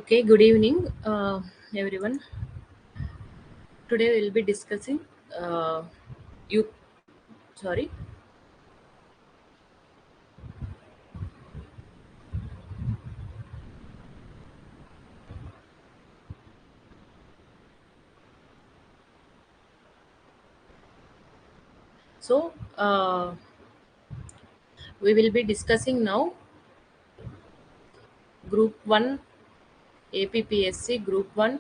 Okay, good evening, everyone. Today we'll be discussing you. Sorry. So we will be discussing now Group One APPSC Group One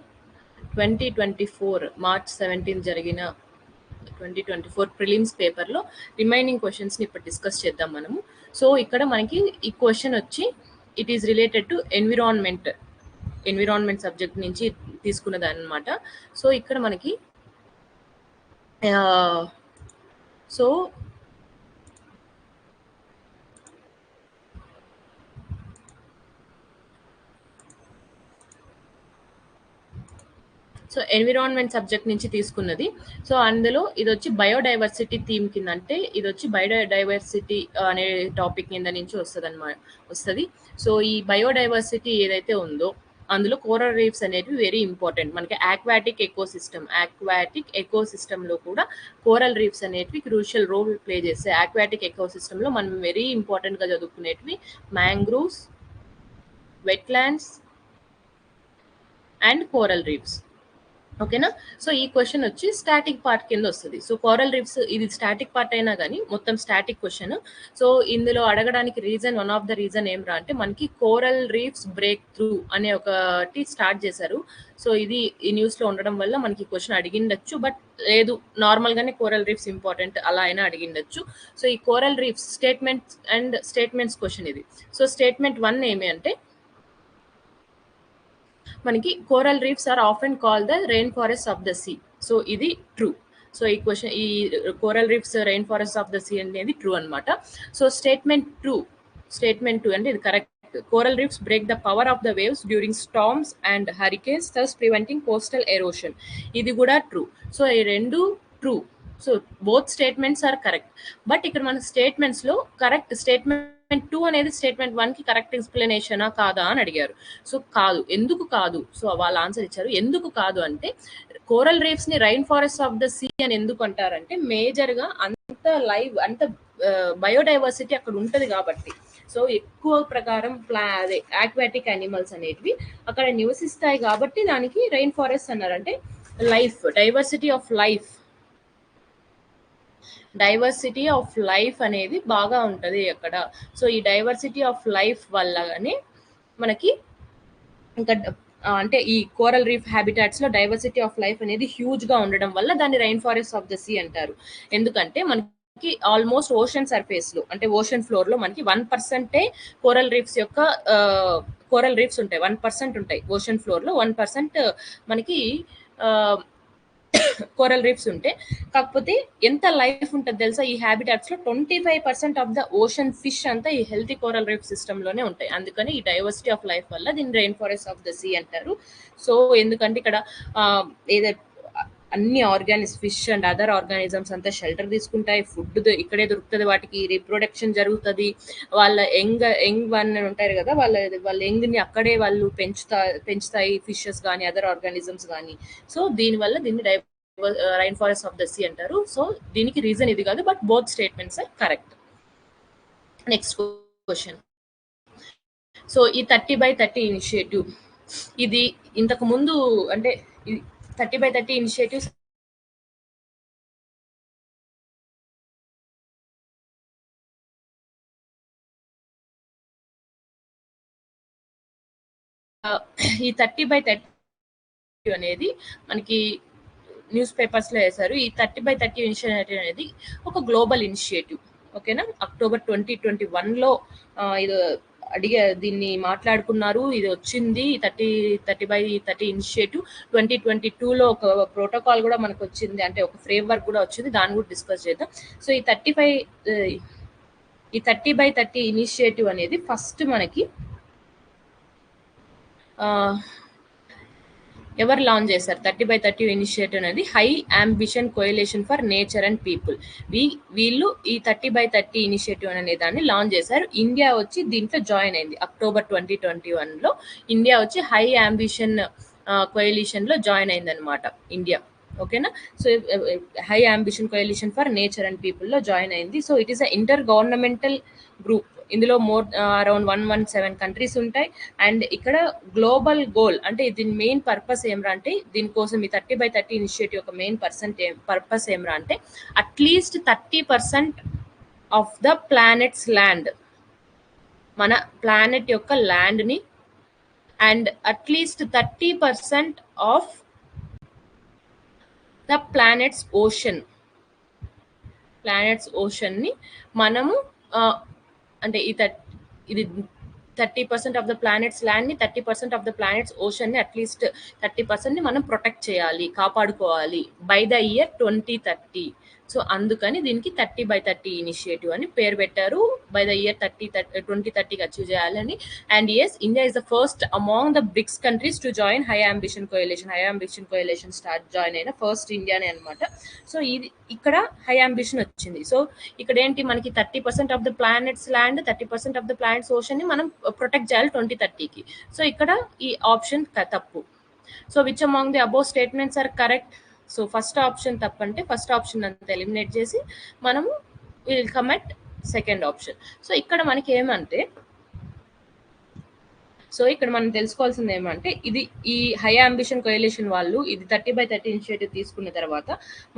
2024 March 17 జరిగిన 2024 prelims పేపర్లో remaining క్వశ్చన్స్ని ఇప్పుడు discuss చేద్దాం మనము. So ఇక్కడ మనకి ఈ క్వశ్చన్ వచ్చి it is related to environment subject నుంచి తీసుకున్నది అనమాట. సో ఇక్కడ మనకి సో సో ఎన్విరాన్మెంట్ సబ్జెక్ట్ నుంచి తీసుకున్నది. సో అందులో ఇది వచ్చి బయోడైవర్సిటీ థీమ్ కింద, అంటే ఇది వచ్చి బయోడైవర్సిటీ అనే టాపిక్ కింద నుంచి వస్తుంది. సో ఈ బయోడైవర్సిటీ ఏదైతే ఉందో అందులో కోరల్ రీఫ్స్ అనేవి వెరీ ఇంపార్టెంట్. మనకి ఆక్వాటిక్ ఎకోసిస్టంలో కూడా కోరల్ రీఫ్స్ అనేటివి క్రూషియల్ రోల్ ప్లే చేస్తాయి. ఆక్వాటిక్ ఎకోసిస్టంలో మనం వెరీ ఇంపార్టెంట్గా చదువుకునేటివి mangroves, wetlands and coral reefs. ఓకేనా? సో ఈ క్వశ్చన్ వచ్చి స్టాటిక్ పార్ట్ కింద వస్తుంది. సో కోరల్ రీఫ్స్ ఇది స్టాటిక్ పార్ట్ అయినా కానీ మొత్తం స్టాటిక్ క్వశ్చన్. సో ఇందులో అడగడానికి వన్ ఆఫ్ ద రీజన్ ఏం రా అంటే మనకి కోరల్ రీఫ్స్ బ్రేక్ త్రూ అనే ఒకటి స్టార్ట్ చేశారు. సో ఇది ఈ న్యూస్లో ఉండడం వల్ల మనకి క్వశ్చన్ అడిగిండొచ్చు, బట్ లేదు, నార్మల్గానే కోరల్ రీఫ్స్ ఇంపార్టెంట్ అలా అయినా అడిగిండొచ్చు. సో ఈ కోరల్ రీఫ్స్ స్టేట్మెంట్స్ క్వశ్చన్ ఇది. సో స్టేట్మెంట్ 1 ఏమి అంటే మనకి coral reefs are often call the rainforest of the sea. So ఇది ట్రూ. సో ఈ క్వశ్చన్ ఈ coral reefs rainforest of the sea అనేది ట్రూ అనమాట. సో స్టేట్మెంట్ టూ అంటే ఇది correct. Coral reefs break the power of the waves during storms and hurricanes, thus preventing coastal erosion. ఇది కూడా true. So ఈ రెండు true. So both statements are correct. But ఇక్కడ మన స్టేట్మెంట్స్లో కరెక్ట్ స్టేట్మెంట్ 2 అనేది statement 1కి కరెక్ట్ ఎక్స్ప్లెనేషనా కాదా అని అడిగారు. సో కాదు. ఎందుకు కాదు? సో వాళ్ళు ఆన్సర్ ఇచ్చారు. ఎందుకు కాదు అంటే కోరల్ రీఫ్స్ ని rainforest of the sea అని ఎందుకు అంటారంటే మేజర్గా అంత బయోడైవర్సిటీ అక్కడ ఉంటది కాబట్టి. సో ఎక్కువ ప్రకారం అదే ఆక్వాటిక్ యానిమల్స్ అనేటివి అక్కడ నివసిస్తాయి కాబట్టి దానికి రైన్ ఫారెస్ట్ అన్నారు. అంటే డైవర్సిటీ ఆఫ్ లైఫ్ అనేది బాగా ఉంటుంది అక్కడ. సో ఈ డైవర్సిటీ ఆఫ్ లైఫ్ వల్లనే మనకి ఇంకా అంటే ఈ కోరల్ రీఫ్ హ్యాబిటాట్స్ లో డైవర్సిటీ ఆఫ్ లైఫ్ అనేది హ్యూజ్ గా ఉండడం వల్ల దాన్ని rainforest of the sea అంటారు. ఎందుకంటే మనకి ఆల్మోస్ట్ ఓషన్ సర్ఫేస్ లో, అంటే ఓషన్ ఫ్లోర్ లో మనకి 1% కోరల్ రీఫ్స్ ఉంటాయి. 1% ఉంటాయి ఓషన్ ఫ్లోర్ లో. 1% మనకి కోరల్ రీఫ్స్ ఉంటే, కాకపోతే ఎంత లైఫ్ ఉంటుంది తెలుసా ఈ హ్యాబిటాట్స్ లో? 25% ఆఫ్ ద ఓషన్ ఫిష్ అంతా ఈ హెల్తీ కోరల్ రీఫ్ సిస్టమ్ లోనే ఉంటాయి. అందుకని ఈ డైవర్సిటీ ఆఫ్ లైఫ్ వల్ల దీన్ని rainforest of the sea అంటారు. సో ఎందుకంటే ఇక్కడ అన్ని ఫిష్ అండ్ అదర్ ఆర్గానిజమ్స్ అంతా షెల్టర్ తీసుకుంటాయి, ఫుడ్ ఇక్కడే దొరుకుతుంది, వాటికి రీప్రొడక్షన్ జరుగుతుంది, వాళ్ళ యంగ్ వన్ ఉంటారు కదా, వాళ్ళ యంగ్ ని అక్కడే వాళ్ళు పెంచుతాయి ఫిషెస్ కానీ అదర్ ఆర్గానిజమ్స్ కానీ. సో దీనివల్ల దీన్ని rainforest of the sea అంటారు. సో దీనికి రీజన్ ఇది కాదు, but both statements are correct. Next question. So ఈ 30/30 ఇనిషియేటివ్ ఇది ఇంతకు ముందు అంటే 30/30 ఇనిషియేటివ్స్ ఈ 30/30 అనేది మనకి న్యూస్ పేపర్స్ లో వేశారు. ఈ 30/30 ఇనిషియేటివ్ అనేది ఒక గ్లోబల్ ఇనిషియేటివ్. ఓకేనా? అక్టోబర్ 2021 లో ఇది దీన్ని మాట్లాడుకున్నారు. ఇది వచ్చింది 30/30 ఇనిషియేటివ్. 2022లో ఒక ప్రోటోకాల్ కూడా మనకు వచ్చింది, అంటే ఒక ఫ్రేమ్ వర్క్ కూడా వచ్చింది. దాన్ని కూడా డిస్కస్ చేద్దాం. సో ఈ 30/30 ఇనిషియేటివ్ అనేది ఫస్ట్ మనకి ఎవరు లాంచ్ చేశారు 30/30 ఇనిషియేటివ్ అనేది? High Ambition coalition for nature and people. వీళ్ళు ఈ 30/30 ఇనిషియేటివ్ అనే దాన్ని లాంచ్ చేశారు. ఇండియా వచ్చి దీంట్లో జాయిన్ అయింది అక్టోబర్ 2021లో. ఇండియా వచ్చి హై అంబిషన్ కోయలిషన్ లో జాయిన్ అయింది అనమాట ఇండియా. ఓకేనా? So high ambition coalition for nature and people లో జాయిన్ అయింది. So it is a inter governmental group. ఇందులో అరౌండ్ 117 కంట్రీస్ ఉంటాయి. అండ్ ఇక్కడ గ్లోబల్ గోల్ అంటే దీని మెయిన్ పర్పస్ ఏమరా అంటే, దీనికోసం ఈ 30/30 ఇనిషియేటివ్ యొక్క మెయిన్ పర్పస్ ఏమరా అంటే, at least 30% of the planet's land, మన ప్లానెట్ యొక్క ల్యాండ్ని, and at least 30% of the planet's ఓషన్ని మనము అంటే ఇది 30% ఆఫ్ ద ప్లానెట్స్ ల్యాండ్ని, 30% ఆఫ్ ద ప్లానెట్స్ ఓషన్ని, అట్లీస్ట్ 30%ని మనం ప్రొటెక్ట్ చేయాలి, కాపాడుకోవాలి బై ద ఇయర్ 2030. సో అందుకని దీనికి 30/30 ఇనిషియేటివ్ అని పేరు పెట్టారు. బై ద ఇయర్ 2030కి అచీవ్ చేయాలని. And yes, India is the first among the BRICS countries to join High Ambition Coalition join అయిన ఫస్ట్ ఇండియానే అనమాట. సో ఇది ఇక్కడ హై అంబిషన్ వచ్చింది. సో ఇక్కడ ఏంటి, మనకి 30% of the planet's land, 30% of the planets ocean ని మనం ప్రొటెక్ట్ చేయాలి 2030కి. సో ఇక్కడ ఈ ఆప్షన్ తప్పు. So which among the above statements are correct? So first option తప్పంటే ఫస్ట్ ఆప్షన్ అంతా ఎలిమినేట్ చేసి మనము will come at second option. So ఇక్కడ మనకి ఏమంటే, సో ఇక్కడ మనం తెలుసుకోవాల్సింది ఏమంటే, ఇది ఈ హై అంబిషన్ కోయలేషన్ వాళ్ళు ఇది 30/30 ఇనిషియేటివ్ తీసుకున్న తర్వాత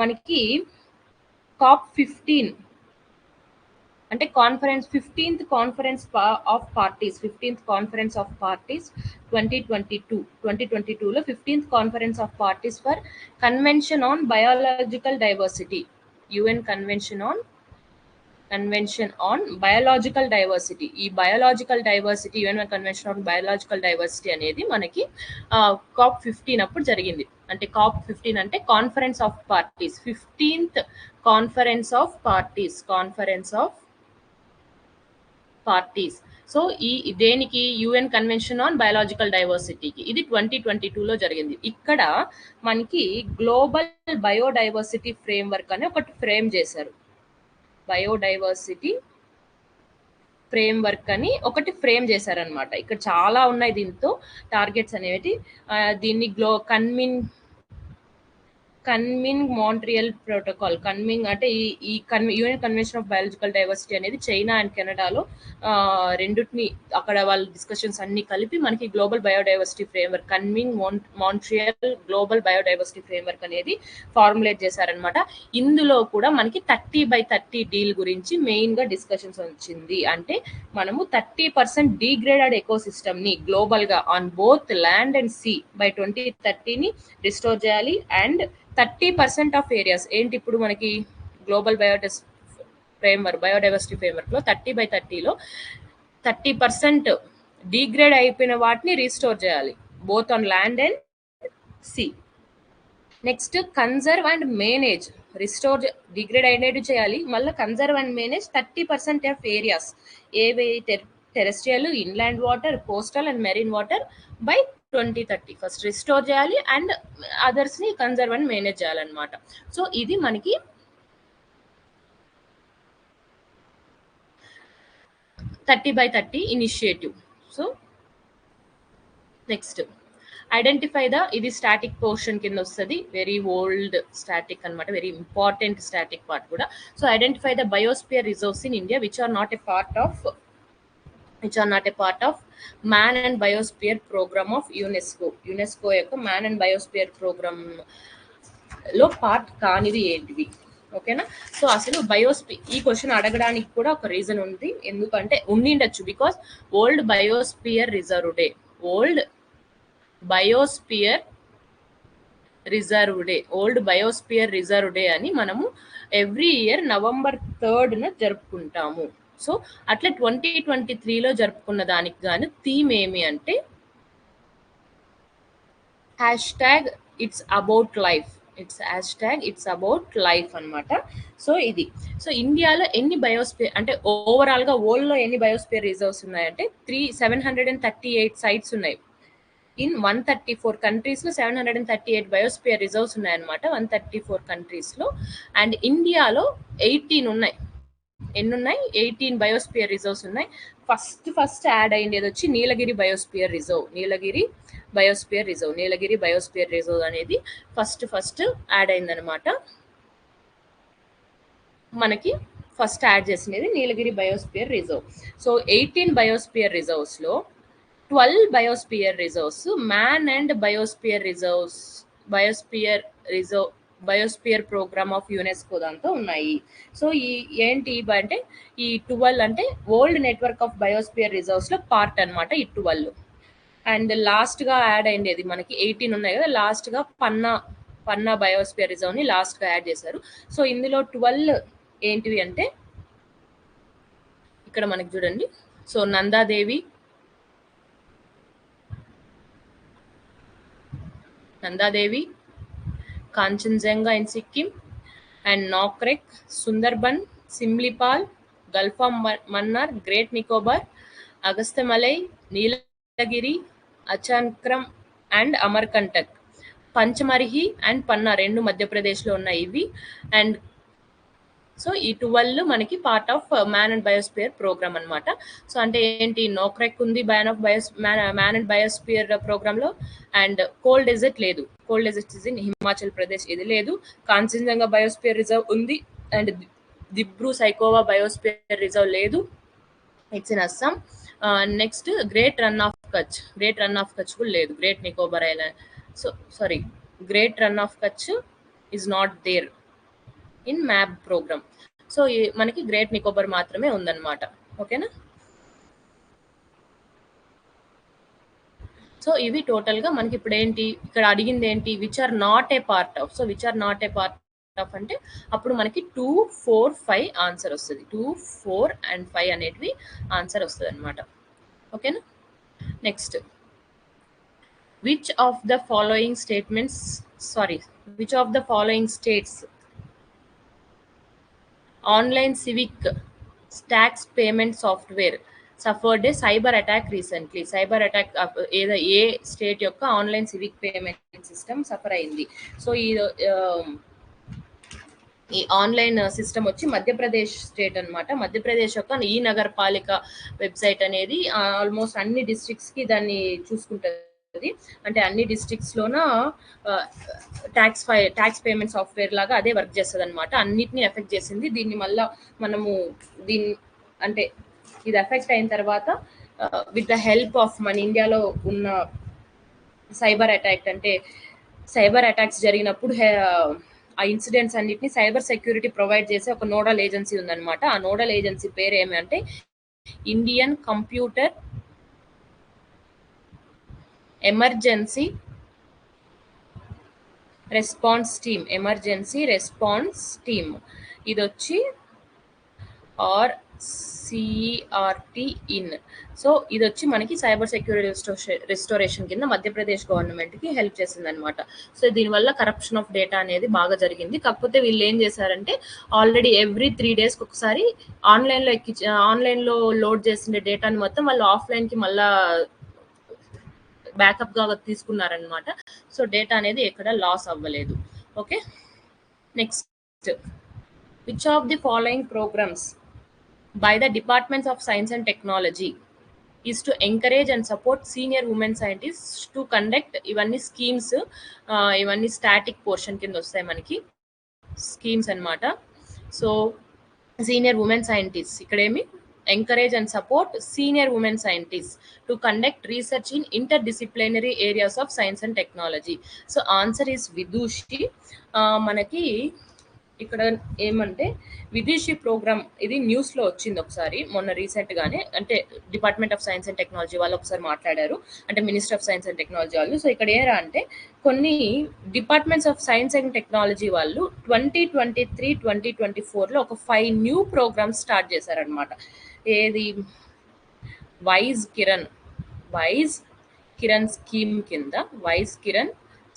మనకి COP15 అంటే conference 15th conference of parties 2022లో 15th conference of parties for convention on biological diversity, UN convention on biological diversity. ఈ biological diversity, UN convention on biological diversity అనేది మనకి COP15 అప్పుడు జరిగింది. అంటే COP15 అంటే conference of parties, 15th conference of parties. So ఈ దేనికి? UN convention on biological డైవర్సిటీకి. ఇది 2022లో జరిగింది. ఇక్కడ మనకి గ్లోబల్ బయోడైవర్సిటీ ఫ్రేమ్వర్క్ అని ఒకటి ఫ్రేమ్ చేశారు. బయోడైవర్సిటీ ఫ్రేమ్వర్క్ అని ఒకటి ఫ్రేమ్ చేశారనమాట. ఇక్కడ చాలా ఉన్నాయి దీంతో టార్గెట్స్ అనేవి. దీన్ని కన్మింగ్ మాంట్రియల్ ప్రోటోకాల్, కన్మింగ్ అంటే ఈ UN convention of biological diversity అనేది చైనా అండ్ కెనడాలో రెండుటిని అక్కడ వాళ్ళ డిస్కషన్స్ అన్ని కలిపి మనకి global biodiversity framework, కన్మింగ్ Montreal global biodiversity framework అనేది ఫార్ములేట్ చేశారనమాట. ఇందులో కూడా మనకి 30/30 డీల్ గురించి మెయిన్ గా డిస్కషన్స్ వచ్చింది. అంటే మనము 30% డిగ్రేడెడ్ ఎకోసిస్టమ్ ని గ్లోబల్ గా on both land and sea by 2030ని రిస్టోర్ చేయాలి. అండ్ 30% ఆఫ్ ఏరియాస్ ఏంటి, ఇప్పుడు మనకి గ్లోబల్ బయోడైవర్సిటీ ఫ్రేమ్వర్క్ లో 30/30లో 30% డిగ్రేడ్ అయిపోయిన వాటిని రీస్టోర్ చేయాలి, both on land and sea. Next conserve and manage, restore degrade అయినట్టు చేయాలి, మళ్ళీ conserve and manage 30% of areas, ఏవి terrestrial, inland water, coastal and marine water by 2030 first restore చేయాలి and others ని కన్జర్వ్ అండ్ మేనేజ్ చేయాలన్నమాట. So ఇది మనకి 30/30 initiative. So next identify ఇది స్టాటిక్ పోర్షన్ కింద వస్తుంది, వెరీ ఓల్డ్ స్టాటిక్ అనమాట, వెరీ ఇంపార్టెంట్ స్టాటిక్ పార్ట్ కూడా. So identify the biosphere reserves in India which are not a part of man and biosphere programme of UNESCO యొక్క Man and biosphere programme లో part కానిది ఏంటివి? ఓకేనా? So అసలు ఈ question అడగడానికి కూడా ఒక రీజన్ ఉంది, ఎందుకంటే ఉండిండొచ్చు, because old biosphere reserve day అని మనము ఎవ్రీ ఇయర్ November 3rd జరుపుకుంటాము. సో అట్లా 2023లో జరుపుకున్న దానికి గాను థీమ్ ఏమి అంటే #It's About Life అనమాట. సో ఇది, సో ఇండియాలో ఎన్ని బయోస్పియర్ అంటే ఓవరాల్ గా వరల్డ్ లో ఎన్ని బయోస్పియర్ రిజర్వ్స్ ఉన్నాయంటే 738 సైట్స్ ఉన్నాయి ఇన్ 134 కంట్రీస్లో 738 బయోస్పియర్ రిజర్వ్స్ ఉన్నాయన్నమాట 134 కంట్రీస్లో. అండ్ ఇండియాలో 18 ఉన్నాయి. ఎన్ని ఉన్నాయి? 18 బయోస్పియర్ రిజర్వ్స్ ఉన్నాయి. ఫస్ట్ యాడ్ అయ్యేది వచ్చి Nilgiri biosphere reserve. Nilgiri biosphere reserve అనేది ఫస్ట్ యాడ్ అయిందనమాట. మనకి ఫస్ట్ యాడ్ చేసినది Nilgiri biosphere reserve. So 18 biosphere రిజర్వ్స్లో 12 biosphere reserves man and biosphere programme of UNESCO దాంతో ఉన్నాయి. సో ఏంటి అంటే ఈ 12 అంటే world network of biosphere reserves లో పార్ట్ అనమాట ఈ 12. అండ్ లాస్ట్ గా యాడ్ అయ్యేది మనకి 18 ఉన్నాయి కదా, లాస్ట్ గా పన్నా బయోస్పియర్ రిజర్వ్ ని లాస్ట్ గా యాడ్ చేశారు. సో ఇందులో 12 ఏంటివి అంటే ఇక్కడ మనకి చూడండి. So Nanda Devi, Kanchenjunga in Sikkim, and Nokrek, Sundarban, Similipal, gulf of Mannar, great Nicobar, Agasthyamalai, Nilgiri, Achanakmar and Amarkantak, Pachmarhi and Panna 2 మధ్యప్రదేశ్లో ఉన్నాయి ఇవి. అండ్ సో ఈ 12 మనకి part of man and biosphere programme అనమాట. సో అంటే ఏంటి, నోక్రెక్ ఉంది మ్యాన్ అండ్ బయోస్పియర్ ప్రోగ్రామ్ లో. అండ్ కోల్డ్ డెజర్ట్ లేదు, cold desert is in Himachal Pradesh, ఇది లేదు. కాంచన్జంగా బయోస్పియర్ రిజర్వ్ ఉంది. And Dibru Saikhowa biosphere reserve లేదు, it's in Assam. Next great Rann of Kutch కూడా లేదు, great Nicobar island. Great Rann of Kutch is not there in map programme. So మనకి great Nicobar మాత్రమే ఉందన్నమాట. ఓకేనా? సో ఇవి టోటల్ గా మనకి ఇప్పుడు ఏంటి, ఇక్కడ అడిగింది ఏంటి, which are not a part of. So which are not a part of అంటే అప్పుడు మనకి 2, 4, 5 ఆన్సర్ వస్తుంది. 2, 4 and 5 అనేటివి ఆన్సర్ వస్తుంది అనమాట. ఓకేనా? Next, which of the following states online civic tax payment software suffered a cyber attack recently. Cyber attack ఏ state యొక్క online civic payment system suffer అయింది? సో ఈ ఆన్లైన్ సిస్టమ్ వచ్చి మధ్యప్రదేశ్ స్టేట్ అనమాట. మధ్యప్రదేశ్ యొక్క ఈ నగరపాలిక వెబ్సైట్ అనేది ఆల్మోస్ట్ అన్ని డిస్ట్రిక్ట్స్ కి దాన్ని చూసుకుంటుంది. అంటే అన్ని డిస్ట్రిక్ట్స్ లోన ట్యాక్స్ పేమెంట్ సాఫ్ట్వేర్ లాగా అదే వర్క్ చేస్తుంది అనమాట. అన్నిటిని ఎఫెక్ట్ చేసింది. దీన్ని మళ్ళా మనము అంటే ఇది ఎఫెక్ట్ అయిన తర్వాత విత్ ద హెల్ప్ ఆఫ్ మన ఇండియాలో ఉన్న సైబర్ అటాక్స్ జరిగినప్పుడు ఆ ఇన్సిడెంట్స్ అన్నిటిని సైబర్ సెక్యూరిటీ ప్రొవైడ్ చేసే ఒక నోడల్ ఏజెన్సీ ఉందన్నమాట. ఆ నోడల్ ఏజెన్సీ పేరు ఏమంటే Indian computer emergency response team. ఇది వచ్చి CERT ఇన్. సో ఇది వచ్చి మనకి సైబర్ సెక్యూరిటీ రెస్టోరేషన్ కింద మధ్యప్రదేశ్ గవర్నమెంట్ కి హెల్ప్ చేసింది అనమాట. సో దీనివల్ల కరప్షన్ ఆఫ్ డేటా అనేది బాగా జరిగింది. కాకపోతే వీళ్ళు ఏం చేశారంటే ఆల్రెడీ ఎవ్రీ 3 days ఒకసారి ఆన్లైన్ లో లోడ్ చేసిన డేటాని మొత్తం వాళ్ళు ఆఫ్లైన్ కి మళ్ళా బ్యాకప్ గా తీసుకున్నారనమాట. సో డేటా అనేది ఎక్కడ లాస్ అవ్వలేదు. Okay, next, which of the following programmes by the Departments of Science and Technology is to encourage and support senior women scientists to conduct ఇవన్నీ స్కీమ్స్, ఇవన్నీ స్టాటిక్ పోర్షన్ కింద వస్తాయి మనకి schemes అన్నమాట. So senior women scientist ఇక్కడేమి encourage and support senior women scientists to conduct research in interdisciplinary areas of science and technology. So answer is Vidushi. మనకి ఇక్కడ ఏమంటే విదేశీ ప్రోగ్రామ్, ఇది న్యూస్ లో వచ్చింది ఒకసారి మొన్న రీసెంట్ గానే. అంటే department of science and technology వాళ్ళు ఒకసారి మాట్లాడారు, అంటే minister of science and technology వాళ్ళు. సో ఇక్కడ ఏరా అంటే కొన్ని departments of science and technology వాళ్ళు 2023-2024 లో ఒక 5 న్యూ ప్రోగ్రామ్స్ స్టార్ట్ చేశారనమాట. ఏది, వైజ్ కిరణ్ స్కీమ్ కింద వైజ్ కిరణ్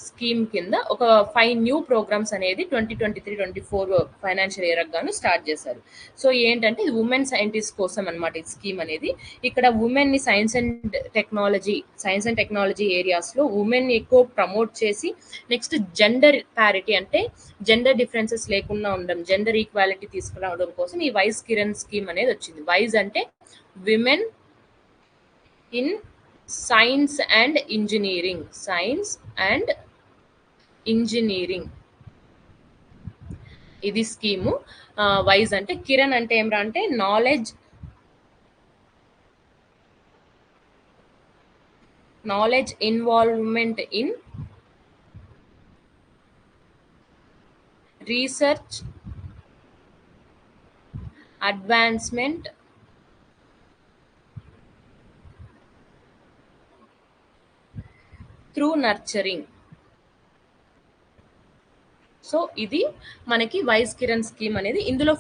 స్కీమ్ కింద ఒక 5 న్యూ ప్రోగ్రామ్స్ అనేది 2023-24 ఫైనాన్షియల్ ఇయర్ గాను స్టార్ట్ చేశారు. సో ఏంటంటే ఇది ఉమెన్ సైంటిస్ట్ కోసం అనమాట ఈ స్కీమ్ అనేది. ఇక్కడ ఉమెన్ ని సైన్స్ అండ్ టెక్నాలజీ ఏరియాస్ లో ఉమెన్ ని ఎక్కువ ప్రమోట్ చేసి నెక్స్ట్ జెండర్ ప్యారిటీ అంటే జెండర్ డిఫరెన్సెస్ లేకుండా ఉండడం, జెండర్ ఈక్వాలిటీ తీసుకురావడం కోసం ఈ వైస్ కిరణ్ స్కీమ్ అనేది వచ్చింది. వైస్ అంటే women in science and engineering, ఇది స్కీము. వైజ్ అంటే కిరణ్ అంటే ఏమరా అంటే knowledge involvement in research advancement through nurturing. So ఇది మనకి వైస్ కిరణ్ స్కీమ్ అనేది. ఇందులో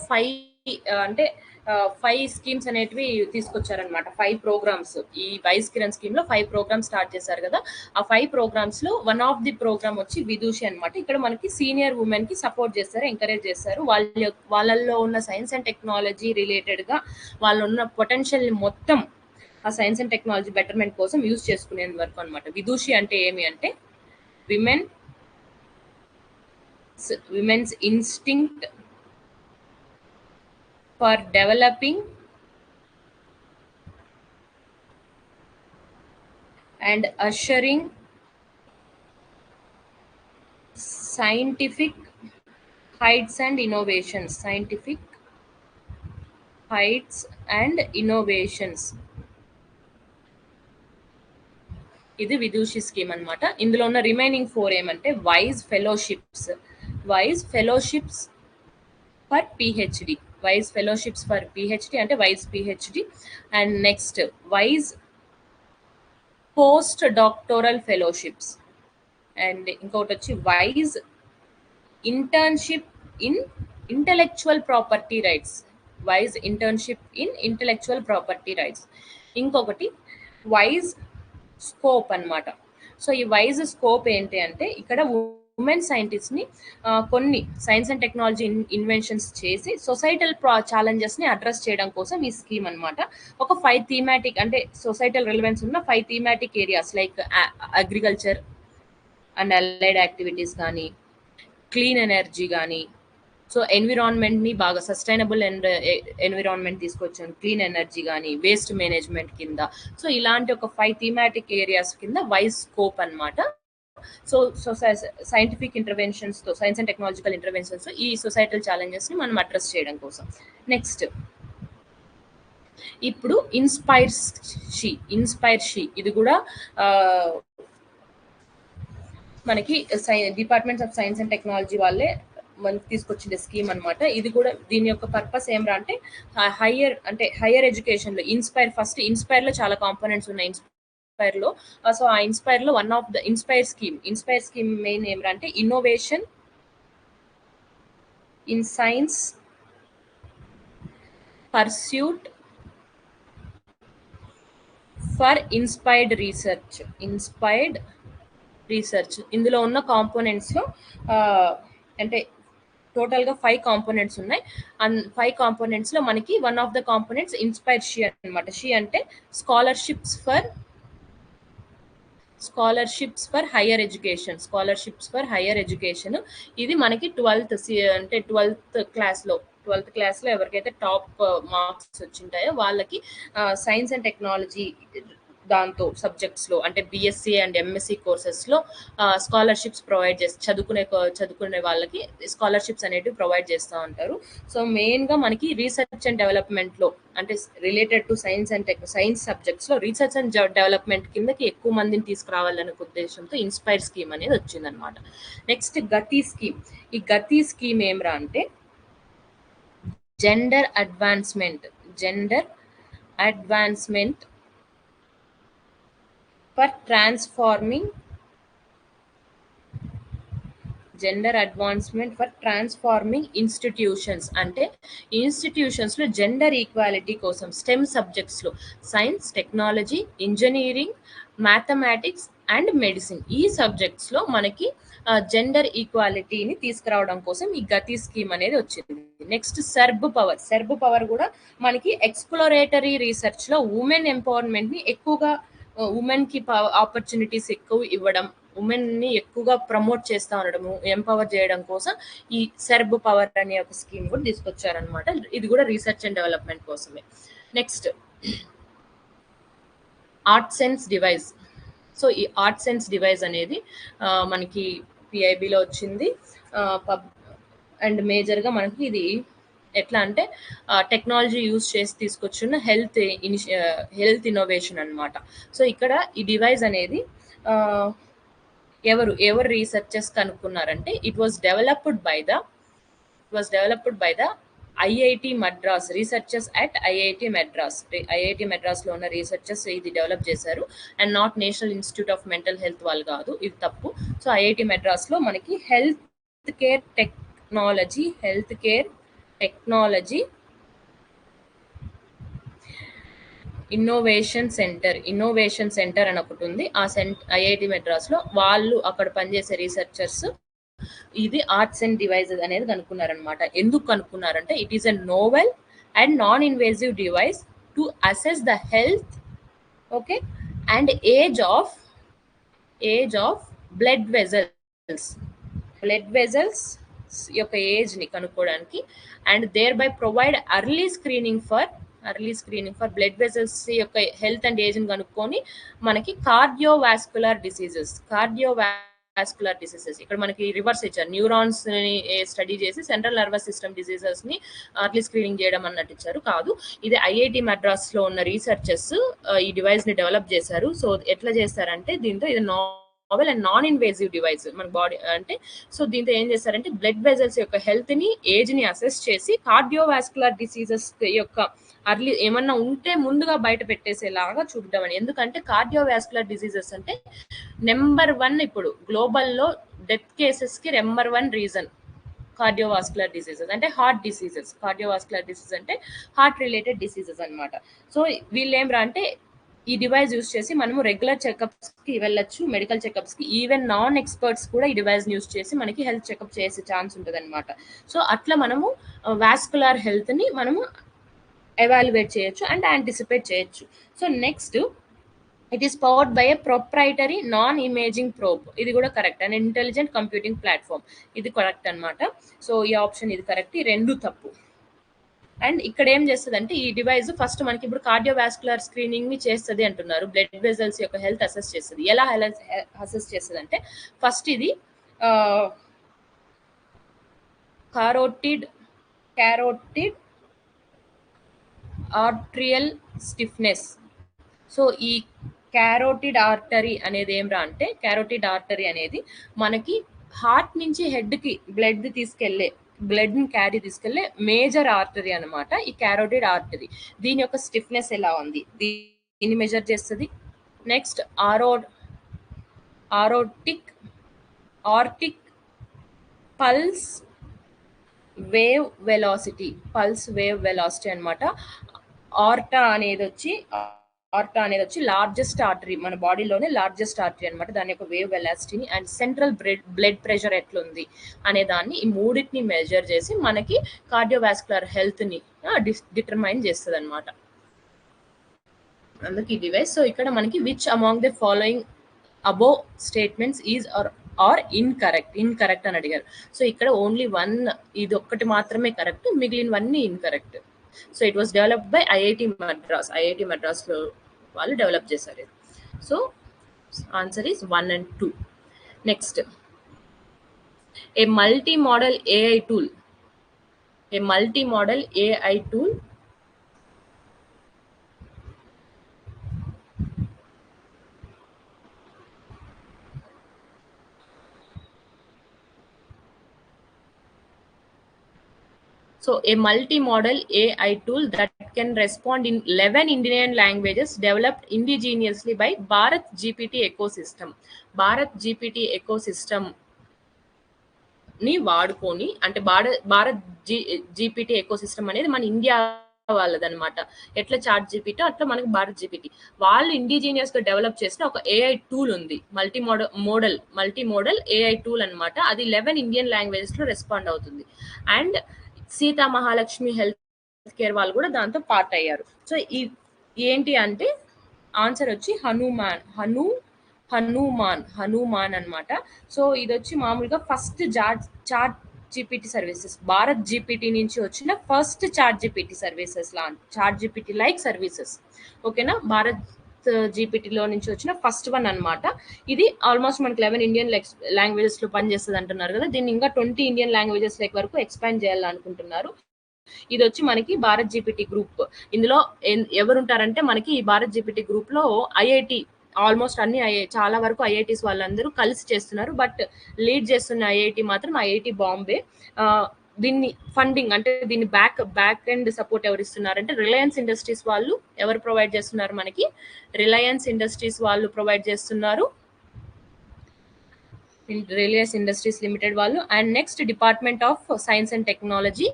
5 స్కీమ్స్ అనేటివి తీసుకొచ్చారనమాట, 5 ప్రోగ్రామ్స్. ఈ వైస్ కిరణ్ స్కీమ్ లో 5 ప్రోగ్రామ్స్ స్టార్ట్ చేశారు కదా. ఆ 5 ప్రోగ్రామ్స్ లో వన్ ఆఫ్ ది ప్రోగ్రామ్ వచ్చి విదూషి అనమాట. ఇక్కడ మనకి సీనియర్ ఉమెన్ కి సపోర్ట్ చేస్తారు, ఎంకరేజ్ చేస్తారు. వాళ్ళల్లో ఉన్న సైన్స్ అండ్ టెక్నాలజీ రిలేటెడ్ గా వాళ్ళు ఉన్న పొటెన్షియల్ ని మొత్తం ఆ సైన్స్ అండ్ టెక్నాలజీ బెటర్మెంట్ కోసం యూజ్ చేసుకునే వరకు అనమాట. విదూషి అంటే ఏమి అంటే women's instinct for developing and ushering scientific heights and innovations. ఇది విదూషి స్కీమ్ అనమాట. ఇందులో ఉన్న రిమైనింగ్ 4 ఏమంటే వైజ్ ఫెలోషిప్స్ ఫర్ పిహెచ్డి, వైజ్ ఫెలోషిప్స్ ఫర్ పిహెచ్డి అంటే వైజ్ పిహెచ్డి. అండ్ నెక్స్ట్ వైజ్ పోస్ట్ డాక్టోరల్ ఫెలోషిప్స్. అండ్ ఇంకొకటి వచ్చి వైజ్ internship in intellectual property rights, ఇంకొకటి వైజ్ స్కోప్ అన్నమాట. సో ఈ వైజ్ స్కోప్ ఏంటి అంటే ఇక్కడ ఉమెన్ సైంటిస్ట్ ని కొన్ని సైన్స్ అండ్ టెక్నాలజీ ఇన్వెన్షన్స్ చేసి సొసైటల్ ఛాలెంజెస్ ని అడ్రస్ చేయడం కోసం ఈ స్కీమ్ అన్నమాట. ఒక 5 థీమాటిక్ అంటే సొసైటల్ రిలవెన్స్ ఉన్న 5 thematic areas like agriculture and allied activities కానీ, క్లీన్ ఎనర్జీ కానీ, సో ఎన్విరాన్మెంట్ ని బాగా సస్టైనబుల్ అండ్ ఎన్విరాన్మెంట్ తీసుకొచ్చాను, క్లీన్ ఎనర్జీ కానీ, వేస్ట్ మేనేజ్మెంట్ కింద. సో ఇలాంటి ఒక 5 థీమాటిక్ ఏరియాస్ కింద వైజ్ స్కోప్ అన్నమాట. సో సైంటిఫిక్ ఇంటర్వెన్షన్స్ తో, సైన్స్ అండ్ టెక్నాలజికల్ ఇంటర్వెన్షన్స్ ఈ సొసైటల్ ఛాలెంజెస్ ని మనం అడ్రస్ చేయడం కోసం. నెక్స్ట్ ఇప్పుడు ఇన్స్పైర్ షీ ఇది కూడా మనకి departments of science and technology వాళ్ళే మనకి తీసుకొచ్చిన స్కీమ్ అనమాట. ఇది కూడా దీని యొక్క పర్పస్ ఏమరా అంటే హైయర్ ఎడ్యుకేషన్ లో ఇన్స్పైర్ లో చాలా కాంపోనెంట్స్ ఉన్నాయి ఇన్స్పైర్ లో. సో ఆ ఇన్స్పైర్ లో one of the inspire scheme main ఏమరా అంటే innovation in science pursuit for inspired research. ఇందులో ఉన్న కాంపోనెంట్స్ లో అంటే టోటల్ గా 5 కాంపోనెంట్స్ ఉన్నాయి. 5 కాంపోనెంట్స్ లో మనకి one of the components inspire she అనమాట. షీ అంటే స్కాలర్షిప్స్ ఫర్ హైయర్ ఎడ్యుకేషన్. ఇది మనకి 12th క్లాస్ లో ఎవరికైతే టాప్ మార్క్స్ వచ్చింటాయో వాళ్ళకి సైన్స్ అండ్ టెక్నాలజీ దాంతో సబ్జెక్ట్స్ లో అంటే బిఎస్సి అండ్ ఎంఎస్సి కోర్సెస్ లో స్కాలర్షిప్స్ ప్రొవైడ్ చేసి చదువుకునే వాళ్ళకి స్కాలర్షిప్స్ అనేటివి ప్రొవైడ్ చేస్తూ ఉంటారు. సో మెయిన్ గా మనకి రీసెర్చ్ అండ్ డెవలప్మెంట్ లో అంటే రిలేటెడ్ టు సైన్స్ సబ్జెక్ట్స్ లో రీసెర్చ్ అండ్ డెవలప్మెంట్ కిందకి ఎక్కువ మందిని తీసుకురావాలనే ఉద్దేశంతో ఇన్స్పైర్ స్కీమ్ అనేది వచ్చిందనమాట. నెక్స్ట్ గతి స్కీమ్. ఈ గతి స్కీమ్ ఏమరా అంటే gender advancement for transforming institutions. అంటే ఇన్స్టిట్యూషన్స్ లో జెండర్ ఈక్వాలిటీ కోసం స్టెమ్ సబ్జెక్ట్స్ లో science, technology, engineering, mathematics and medicine. ఈ సబ్జెక్ట్స్ లో మనకి జెండర్ ఈక్వాలిటీని తీసుకురావడం కోసం ఈ గతి స్కీమ్ అనేది వచ్చింది. నెక్స్ట్ సెర్బ్ పవర్ కూడా మనకి ఎక్స్ప్లోరేటరీ రీసెర్చ్ లో ఉమెన్ ఎంపవర్మెంట్ ని ఎక్కువగా, ఉమెన్ కి ఆపర్చునిటీస్ ఎక్కువ ఇవ్వడం, ఉమెన్ ని ఎక్కువగా ప్రమోట్ చేస్తా ఉండడము, ఎంపవర్ చేయడం కోసం ఈ సెర్బ్ పవర్ అనే ఒక స్కీమ్ కూడా తీసుకొచ్చారనమాట. ఇది కూడా రీసెర్చ్ అండ్ డెవలప్మెంట్ కోసమే. Next art sense device. So ఈ ఆర్ట్ సెన్స్ డివైస్ అనేది మనకి పిఐబిలో వచ్చింది. అండ్ మేజర్గా మనకి ఇది ఎట్లా అంటే టెక్నాలజీ యూజ్ చేసి తీసుకొచ్చిన హెల్త్ ఇన్నోవేషన్ అనమాట. సో ఇక్కడ ఈ డివైస్ అనేది ఎవరు రీసెర్చర్స్ కనుక్కున్నారంటే it was developed by the IIT Madras researchers at IIT Madras లో ఉన్న రీసెర్చర్స్ ఇది డెవలప్ చేశారు, and not national institute of mental health వాళ్ళు కాదు, ఇది తప్పు. సో ఐఐటి మెడ్రాస్ లో మనకి health care technology innovation centre అని ఒకటి ఉంది. ఆ ఐఐటి మెడ్రాస్ లో వాళ్ళు అక్కడ పనిచేసే రీసెర్చర్స్ ఇది ఆర్ట్స్ అండ్ డివైజెస్ అనేది కనుక్కున్నారనమాట. ఎందుకు కనుక్కున్నారంటే it is a novel and non invasive device to assess the health, okay, and age of blood vessels యొక్క ఏజ్ ని కనుక్కోవడానికి, and thereby provide early screening for blood vessels యొక్క health and age ని కనుక్కొని మనకి cardiovascular diseases ఇక్కడ మనకి reverse ఇచ్చారు. న్యూరాన్స్ ని స్టడీ చేసి సెంట్రల్ నర్వస్ సిస్టమ్ డిసీజెస్ ని అర్లీ స్క్రీనింగ్ చేయడం అన్నట్టు ఇచ్చారు. కాదు, ఇది ఐఐటి మద్రాస్ లో ఉన్న రీసెర్చర్స్ ఈ డివైస్ ని డెవలప్ చేశారు. సో ఎట్లా చేస్తారంటే దీంతో ఇది novel and non invasive device మన బాడీ అంటే. సో దీంతో ఏం చేస్తారంటే బ్లడ్ వెజల్స్ యొక్క హెల్త్ ని, ఏజ్ ని అసెస్ చేసి కార్డియోవాస్కులర్ డిసీజెస్ యొక్క అర్లీ ఏమన్నా ఉంటే ముందుగా బయట పెట్టేసేలాగా చూడడం అని. ఎందుకంటే కార్డియోవాస్కులర్ డిసీజెస్ అంటే నెంబర్ 1 ఇప్పుడు గ్లోబల్ లో డెత్ కేసెస్ కి నెంబర్ 1 రీజన్ కార్డియోవాస్కులర్ డిసీజెస్ అంటే హార్ట్ డిసీజెస్. కార్డియోవాస్కులర్ డిసీజ్ అంటే హార్ట్ రిలేటెడ్ డిసీజెస్ అనమాట. సో వీళ్ళు ఏం రా అంటే ఈ డివైస్ యూస్ చేసి మనము రెగ్యులర్ చెకప్స్ కి వెళ్ళొచ్చు, మెడికల్ చెకప్స్ కి. ఈవెన్ నాన్ ఎక్స్పర్ట్స్ కూడా ఈ డివైస్ యూస్ చేసి మనకి హెల్త్ చెకప్ చేసే ఛాన్స్ ఉంటుంది అనమాట. సో అట్లా మనము వాస్కులర్ హెల్త్ ని మనము ఎవాల్యుయేట్ చేయొచ్చు అండ్ యాంటిసిపేట్ చేయొచ్చు. So next it is powered by a proprietary non imaging probe. ఇది కూడా correct. And intelligent computing platform, ఇది కరెక్ట్ అనమాట. సో ఈ ఆప్షన్ ఇది కరెక్ట్, ఈ రెండు తప్పు. అండ్ ఇక్కడ ఏం చేస్తుంది అంటే ఈ డివైస్ ఫస్ట్ మనకి ఇప్పుడు కార్డియోవాస్కులర్ స్క్రీనింగ్ ని చేస్తుంది అంటున్నారు, బ్లడ్ వెజల్స్ యొక్క హెల్త్ అసెస్ చేస్తుంది. ఎలా అసెస్ చేస్తుంది అంటే ఫస్ట్ ఇది కారోటిడ్ ఆర్ట్రియల్ స్టిఫ్నెస్. సో ఈ క్యారోటిడ్ ఆర్టరీ అనేది ఏం రా అంటే క్యారోటిడ్ ఆర్టరీ అనేది మనకి హార్ట్ నుంచి హెడ్ కి బ్లడ్ ని క్యారీ తీసుకెళ్లే మేజర్ ఆర్టరీ అనమాట ఈ క్యారోటిడ్ ఆర్టరీ. దీని యొక్క స్టిఫ్నెస్ ఎలా ఉంది దీన్ని మెజర్ చేస్తుంది. Next Arctic pulse wave velocity అనమాట. ఆర్టా అనేది వచ్చి లార్జెస్ట్ ఆర్టరీ, మన బాడీలోనే లార్జెస్ట్ ఆర్టరీ అనమాట. దాని యొక్క వేవ్ వెలాసిటీని అండ్ సెంట్రల్ బ్లడ్ ప్రెషర్ ఎట్లుంది అనే దాన్ని, ఈ మూడింటిని మెజర్ చేసి మనకి కార్డియోవాస్కులర్ హెల్త్ ని డిటర్మైన్ చేస్తుంది అనమాట. అందుకే ఈ డివైస్. సో ఇక్కడ మనకి which among the following above statements is are incorrect అని అడిగారు. సో ఇక్కడ ఓన్లీ 1 ఇది ఒక్కటి మాత్రమే కరెక్ట్, మిగిలినవన్నీ incorrect. So it was developed by IIT Madras లో వాళ్ళు డెవలప్ చేశారు. So answer is 1 and 2. Next a multi modal AI tool So a multi-modal AI tool that can respond in 11 Indian languages developed indigenously by Bharat GPT ecosystem. Bharat GPT ecosystem ని వాడుకొని అంటే Bharat GPT ecosystem అనేది మన India వాళ్ళదనమాట. ఎట్లా chat GPT అట్లా మనకి Bharat GPT. వాళ్ళు indigenous గా డెవలప్ చేసిన ఒక ఏఐ టూల్ ఉంది. మల్టీ మోడల్ ఏఐ టూల్ అనమాట. అది 11 ఇండియన్ లాంగ్వేజెస్ లో రెస్పాండ్ అవుతుంది. And Sita Mahalakshmi health care వాళ్ళు కూడా దాంతో పార్ట్ అయ్యారు. సో ఏంటి అంటే ఆన్సర్ వచ్చి హనుమాన్ అన్నమాట. సో ఇది వచ్చి మామూలుగా first ChatGPT services, Bharat GPT నుంచి వచ్చిన first ChatGPT services ChatGPT like services. ఓకేనా, భారత్ జీపీటీలో నుంచి వచ్చిన ఫస్ట్ వన్ అన్నమాట. ఇది ఆల్మోస్ట్ మనకి 11 ఇండియన్ లాంగ్వేజెస్ లో పనిచేస్తుంది అంటున్నారు కదా, దీన్ని ఇంకా 20 ఇండియన్ లాంగ్వేజెస్ వరకు ఎక్స్పాండ్ చేయాలనుకుంటున్నారు. ఇది వచ్చి మనకి భారత్ జీపీటీ గ్రూప్. ఇందులో ఎవరుంటారంటే మనకి ఈ భారత్ జీపీటీ గ్రూప్ లో ఐఐటి ఆల్మోస్ట్ అన్ని చాలా వరకు ఐఐటీస్ వాళ్ళందరూ కలిసి చేస్తున్నారు. బట్ లీడ్ చేస్తున్న ఐఐటి మాత్రం ఐఐటి బాంబే. దీన్ని ఫండింగ్ అంటే దీన్ని బ్యాక్ ఎండ్ సపోర్ట్ ఎవరు ఇస్తున్నారంటే రిలయన్స్ ఇండస్ట్రీస్ వాళ్ళు. ఎవరు ప్రొవైడ్ చేస్తున్నారు మనకి? రిలయన్స్ ఇండస్ట్రీస్ వాళ్ళు ప్రొవైడ్ చేస్తున్నారు, రిలయన్స్ ఇండస్ట్రీస్ లిమిటెడ్ వాళ్ళు. And next department of science and technology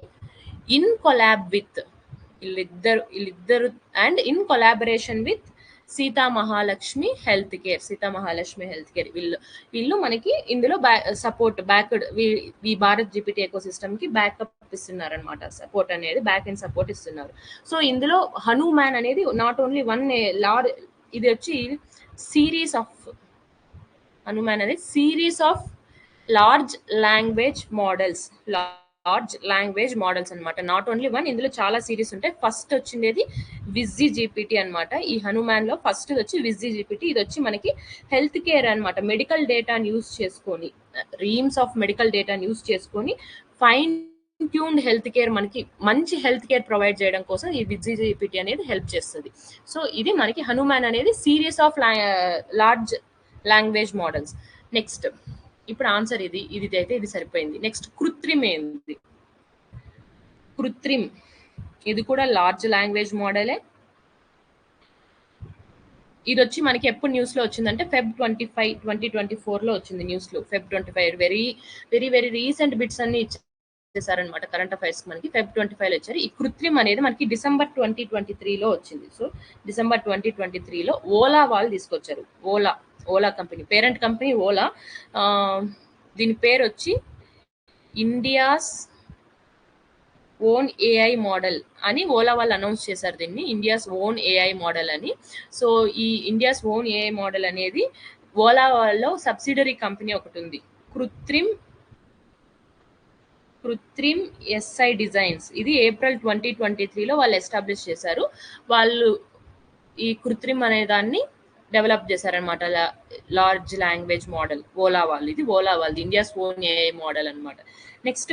in collab with వీళ్ళిద్దరు and in collaboration with Seetha Mahalakshmi health care. వీళ్ళు మనకి ఇందులో సపోర్ట్ ఈ భారత్ జీపీటీ ఎకో సిస్టమ్ కి బ్యాకప్ ఇస్తున్నారు అనమాట. సపోర్ట్ అనేది బ్యాక్ అండ్ సపోర్ట్ ఇస్తున్నారు. సో ఇందులో హనుమాన్ అనేది నాట్ ఓన్లీ వన్ ఇది వచ్చి series of large language models అన్నమాట. నాట్ ఓన్లీ వన్, ఇందులో చాలా సిరీస్ ఉంటాయి. ఫస్ట్ వచ్చిండేది విజ్జీ జీపీటీ అనమాట. ఈ హనుమాన్ లో ఫస్ట్ వచ్చి విజ్జీ జీపీటీ. ఇది వచ్చి మనకి హెల్త్ కేర్ అనమాట. మెడికల్ డేటాని యూస్ చేసుకొని, రీమ్స్ ఆఫ్ మెడికల్ డేటాని యూస్ చేసుకొని ఫైన్ ట్యూన్డ్ హెల్త్ కేర్, మనకి మంచి హెల్త్ కేర్ ప్రొవైడ్ చేయడం కోసం ఈ విజ్జీ జీపీటీ అనేది హెల్ప్ చేస్తుంది. సో ఇది మనకి హనుమాన్ అనేది series of large language models. Next ఇప్పుడు ఆన్సర్ ఇది అయితే ఇది సరిపోయింది. నెక్స్ట్ కృత్రిమ్ ఏంది? కృత్రిమ్ ఇది కూడా లార్జ్ లాంగ్వేజ్ మోడలే. ఇది వచ్చి మనకి ఎప్పుడు న్యూస్ లో వచ్చిందంటే Feb 25, 2024 లో వచ్చింది న్యూస్ లో. Feb 25 very very very recent bits అన్ని ఇచ్చేసారనమాట. కరెంట్ అఫైర్స్ మనకి Feb 25 లో ఇచ్చారు. ఈ కృత్రిమ్ అనేది మనకి December 2023 లో వచ్చింది. సో December 2023 లో ఓలా వాళ్ళు తీసుకొచ్చారు. Ola company, parent company Ola. దీని పేరు వచ్చి ఇండియాస్ ఓన్ ఏఐ మోడల్ అని ఓలా వాళ్ళు అనౌన్స్ చేశారు దీన్ని, ఇండియాస్ ఓన్ ఏఐ మోడల్ అని. సో ఈ ఇండియాస్ ఓన్ ఏఐ మోడల్ అనేది ఓలా వాళ్ళలో సబ్సిడరీ కంపెనీ ఒకటి ఉంది, కృత్రిమ్ ఎస్ఐ డిజైన్స్. ఇది April 2023 లో వాళ్ళు ఎస్టాబ్లిష్ చేశారు. వాళ్ళు ఈ కృత్రిమ్ అనే దాన్ని డెవలప్ చేశారనమాట, లార్జ్ లాంగ్వేజ్ మోడల్. ఇది ఓలా వాళ్ళది ఇండియాస్ ఓన్ ఏఐ మోడల్ అనమాట. నెక్స్ట్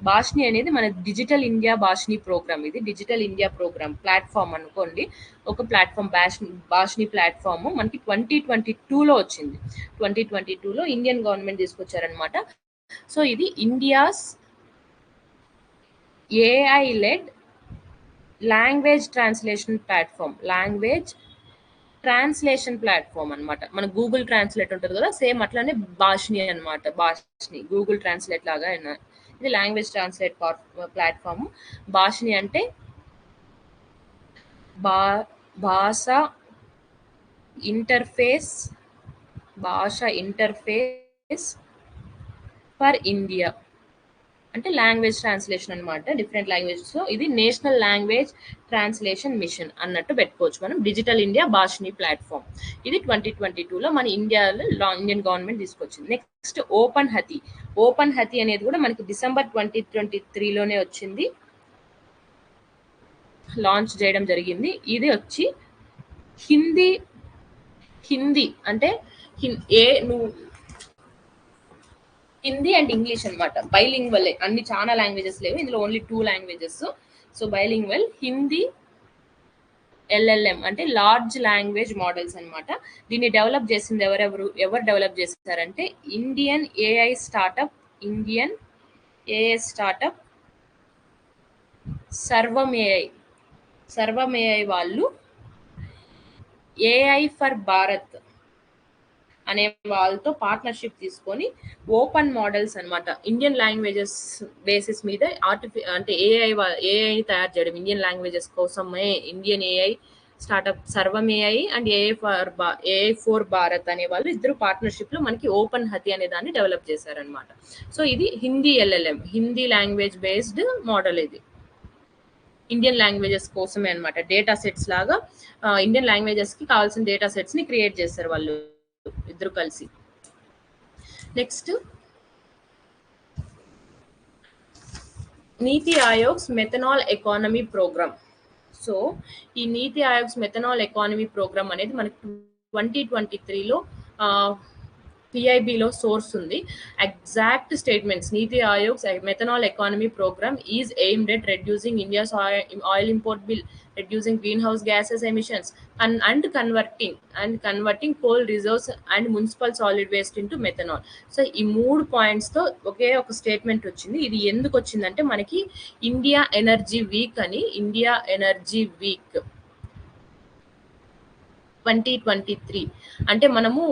భాషిని అనేది మన డిజిటల్ ఇండియా భాషిని ప్రోగ్రామ్. ఇది డిజిటల్ ఇండియా ప్రోగ్రామ్ ప్లాట్ఫామ్ అనుకోండి, ఒక ప్లాట్ఫామ్. భాషిని ప్లాట్ఫామ్ మనకి 2022 లో వచ్చింది. 2022 లో ఇండియన్ గవర్నమెంట్ తీసుకొచ్చారనమాట. సో ఇది India's AI led language translation platform అనమాట. మన గూగుల్ ట్రాన్స్లేట్ ఉంటుంది కదా, సేమ్ అట్లానే భాషిని అనమాట. గూగుల్ ట్రాన్స్లేట్ లాగా ఇది లాంగ్వేజ్ ట్రాన్స్లేట్ ప్లాట్ఫామ్. భాషిని అంటే భాష ఇంటర్ఫేస్ ఫర్ ఇండియా అంటే లాంగ్వేజ్ ట్రాన్స్లేషన్ అనమాట, డిఫరెంట్ లాంగ్వేజెస్. సో ఇది నేషనల్ లాంగ్వేజ్ ట్రాన్స్లేషన్ మిషన్ అన్నట్టు పెట్టుకోవచ్చు మనం. డిజిటల్ ఇండియా భాషిని ప్లాట్ఫామ్ ఇది 2022 మన ఇండియన్ గవర్నమెంట్ తీసుకొచ్చింది. నెక్స్ట్ ఓపెన్ హతి అనేది కూడా మనకి December 2023 లోనే వచ్చింది, లాంచ్ చేయడం జరిగింది. ఇది వచ్చి హిందీ అంటే హిందీ అండ్ ఇంగ్లీష్ అనమాట. బైలింగ్వల్, అన్ని చాలా లాంగ్వేజెస్ లేవు ఇందులో, only 2 languages. So bilingual Hindi LLM అంటే లార్జ్ లాంగ్వేజ్ మోడల్స్ అనమాట. దీన్ని డెవలప్ చేసింది ఎవరు డెవలప్ చేస్తారంటే ఇండియన్ ఏఐ స్టార్టప్ సర్వం ఏఐ వాళ్ళు ఏఐ ఫర్ భారత్ అనే వాళ్ళతో పార్ట్నర్షిప్ తీసుకొని ఓపెన్ మోడల్స్ అన్నమాట, ఇండియన్ లాంగ్వేజెస్ బేసిస్ మీద అంటే ఏఐ తయారు చేయడం. ఇండియన్ లాంగ్వేజెస్ కోసమే ఇండియన్ ఏఐ స్టార్ట్అప్ సర్వం AI and AI four Bharat అనే వాళ్ళు ఇద్దరు పార్ట్నర్షిప్ లో మనకి ఓపెన్ హతి అనే దాన్ని డెవలప్ చేశారనమాట. సో ఇది Hindi LLM, Hindi language based model. ఇది ఇండియన్ లాంగ్వేజెస్ కోసమే అనమాట. డేటా సెట్స్ లాగా ఇండియన్ లాంగ్వేజెస్ కి కావాల్సిన డేటా సెట్స్ ని క్రియేట్ చేస్తారు వాళ్ళు ఇద్దరు కలిసి. Next NITI Aayog's methanol economy programme. So ఈ NITI Aayog's methanol economy programme అనేది మనకి 2023లో పిఐబిలో సోర్స్ ఉంది. Exact statements, NITI Aayog's methanol economy programme is aimed at reducing India's oil import bill, reducing greenhouse gases emissions, and converting coal reserves and municipal solid waste into methanol. So ఈ 3 points తో ఒకే ఒక statement వచ్చింది. ఇది ఎందుకు వచ్చిందంటే మనకి India energy week 2023 అంటే మనము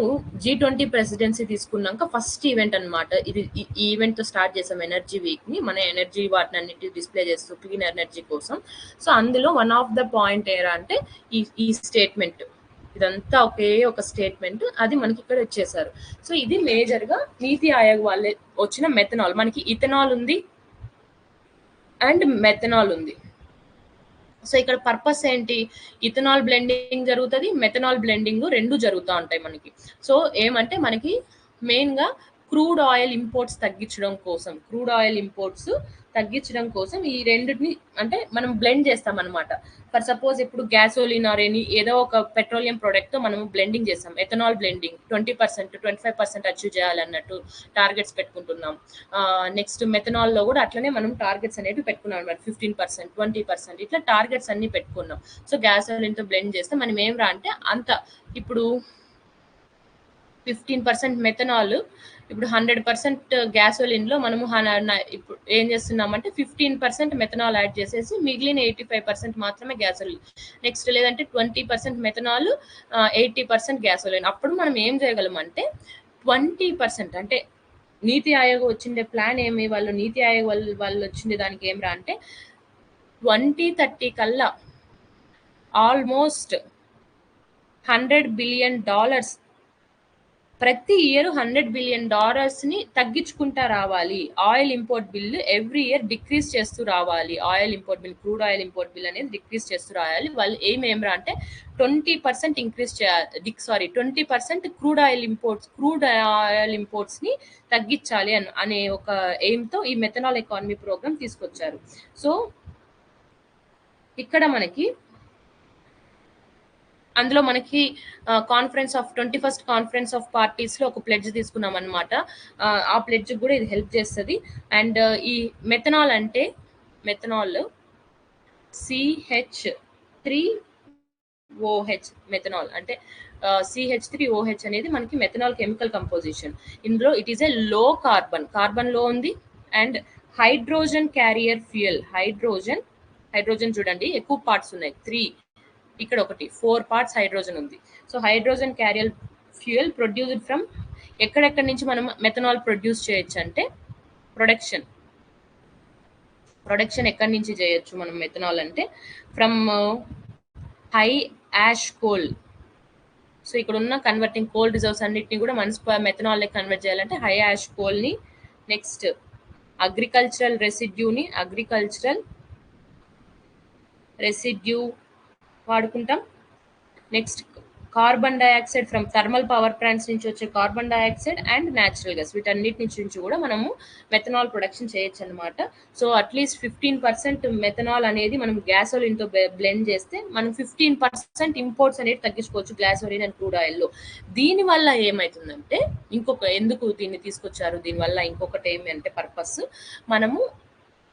G20 ప్రెసిడెన్సీ తీసుకున్నాక ఫస్ట్ ఈవెంట్ అనమాట ఇది. ఈ ఈవెంట్ తో స్టార్ట్ చేసాం ఎనర్జీ వీక్ ని, మన ఎనర్జీ వాటిని అన్నిటి డిస్ప్లే చేస్తూ క్లీన్ ఎనర్జీ కోసం. సో అందులో వన్ ఆఫ్ ద పాయింట్ ఏరా అంటే ఈ స్టేట్మెంట్, ఇదంతా ఒకే ఒక స్టేట్మెంట్, అది మనకి ఇక్కడ ఇచ్చేసారు. సో ఇది మేజర్ గా నీతి ఆయోగ్ వాళ్ళే వచ్చిన మెథనాల్. మనకి ఇథనాల్ ఉంది అండ్ మెథనాల్ ఉంది. సో ఇక్కడ పర్పస్ ఏంటి, ఇథనాల్ బ్లెండింగ్ జరుగుతుంది, మెథనాల్ బ్లెండింగ్ రెండు జరుగుతూ ఉంటాయి మనకి. సో ఏమంటే మనకి మెయిన్ గా క్రూడ్ ఆయిల్ ఇంపోర్ట్స్ తగ్గించడం కోసం ఈ రెండింటిని అంటే మనం బ్లెండ్ చేస్తాం అనమాట. ఫర్ సపోజ్ ఇప్పుడు గ్యాసోలిన్ ఆర్ ఏదో ఒక పెట్రోలియం ప్రొడక్ట్ తో మనం బ్లెండింగ్ చేస్తాం, ఎథనాల్ బ్లెండింగ్ 20%, 25% అచీవ్ చేయాలన్నట్టు టార్గెట్స్ పెట్టుకుంటున్నాం. నెక్స్ట్ మెథనాల్ లో కూడా అట్లనే మనం టార్గెట్స్ అనేవి పెట్టుకున్నాం అనమాట, 15%, 20% ఇట్లా టార్గెట్స్ అన్ని పెట్టుకున్నాం. సో గ్యాసోలిన్ తో బ్లెండ్ చేస్తే మనం ఏం రా అంటే అంత ఇప్పుడు 15% మెథనాల్, ఇప్పుడు 100% గ్యాసోలిన్ లో మనము ఇప్పుడు ఏం చేస్తున్నామంటే 15% మెథనాల్ యాడ్ చేసేసి మిగిలిన 85% మాత్రమే గ్యాసోలిన్. నెక్స్ట్ లేదంటే 20% మెథనాల్, 80% గ్యాసోలిన్. అప్పుడు మనం ఏం చేయగలం అంటే 20% అంటే నీతి ఆయోగ్ వచ్చిండే ప్లాన్ ఏమి, వాళ్ళు నీతి ఆయోగ్ వాళ్ళు వచ్చిండే దానికి ఏం రా అంటే 2030 కల్లా ఆల్మోస్ట్ $100 బిలియన్ ప్రతి ఇయర్ $100 బిలియన్ ని తగ్గించుకుంటా రావాలి. Oil import bill every year decrease చేస్తూ రావాలి. Oil import bill, crude oil import bill అనేది డిక్రీజ్ చేస్తూ రావాలి. వాళ్ళు ఏమేమరా అంటే 20% ఇంక్రీజ్ చేయాలి, 20% క్రూడ్ ఆయిల్ ఇంపోర్ట్స్ ని తగ్గించాలి అనే ఒక ఎయిమ్ తో ఈ మెథనాల్ ఎకానమీ ప్రోగ్రామ్ తీసుకొచ్చారు. సో ఇక్కడ మనకి అందులో మనకి 21st కాన్ఫరెన్స్ ఆఫ్ పార్టీస్ లో ఒక ప్లెడ్జ్ తీసుకున్నాం అనమాట. ఆ ప్లెడ్జ్ కూడా ఇది హెల్ప్ చేస్తుంది. అండ్ ఈ మెథనాల్ అంటే మెథనాల్ CH3OH మెథనాల్ అంటే CH3OH అనేది మనకి మెథనాల్ కెమికల్ కంపోజిషన్. ఇందులో ఇట్ ఈస్ ఏ లో కార్బన్ లో ఉంది. And hydrogen carrier fuel, hydrogen చూడండి ఎక్కువ పార్ట్స్ ఉన్నాయి, 3, ఇక్కడ ఒకటి 4 పార్ట్స్ హైడ్రోజన్ ఉంది. So hydrogen carrier fuel produced from, ఎక్కడెక్కడి నుంచి మనం మెథనాల్ ప్రొడ్యూస్ చేయొచ్చు అంటే ప్రొడక్షన్ ఎక్కడి నుంచి చేయొచ్చు మనం మెథనాల్ అంటే from high ash coal. So ఇక్కడ ఉన్న కన్వర్టింగ్ కోల్ రిజర్వ్స్ అన్నిటిని కూడా మెథనాల్ ని కన్వర్ట్ చేయాలంటే హై యాష్ కోల్ ని, నెక్స్ట్ అగ్రికల్చరల్ రెసిడ్యూ వాడుకుంటాం. Next carbon dioxide from thermal power plants నుంచి వచ్చే carbon dioxide and natural gas, వీటన్నిటి నుంచి కూడా మనము మెథనాల్ ప్రొడక్షన్ చేయొచ్చు అనమాట. సో అట్లీస్ట్ 15% మెథనాల్ అనేది మనం గ్యాసోలిన్ తో బ్లెండ్ చేస్తే మనం 15% ఇంపోర్ట్స్ అనేది తగ్గించుకోవచ్చు గ్యాసోలిన్ అండ్ క్రూడ్ ఆయిల్ లో. దీని వల్ల ఏమైతుందంటే ఎందుకు దీన్ని తీసుకొచ్చారు, దీనివల్ల ఇంకొకటి ఏమి అంటే పర్పస్, మనము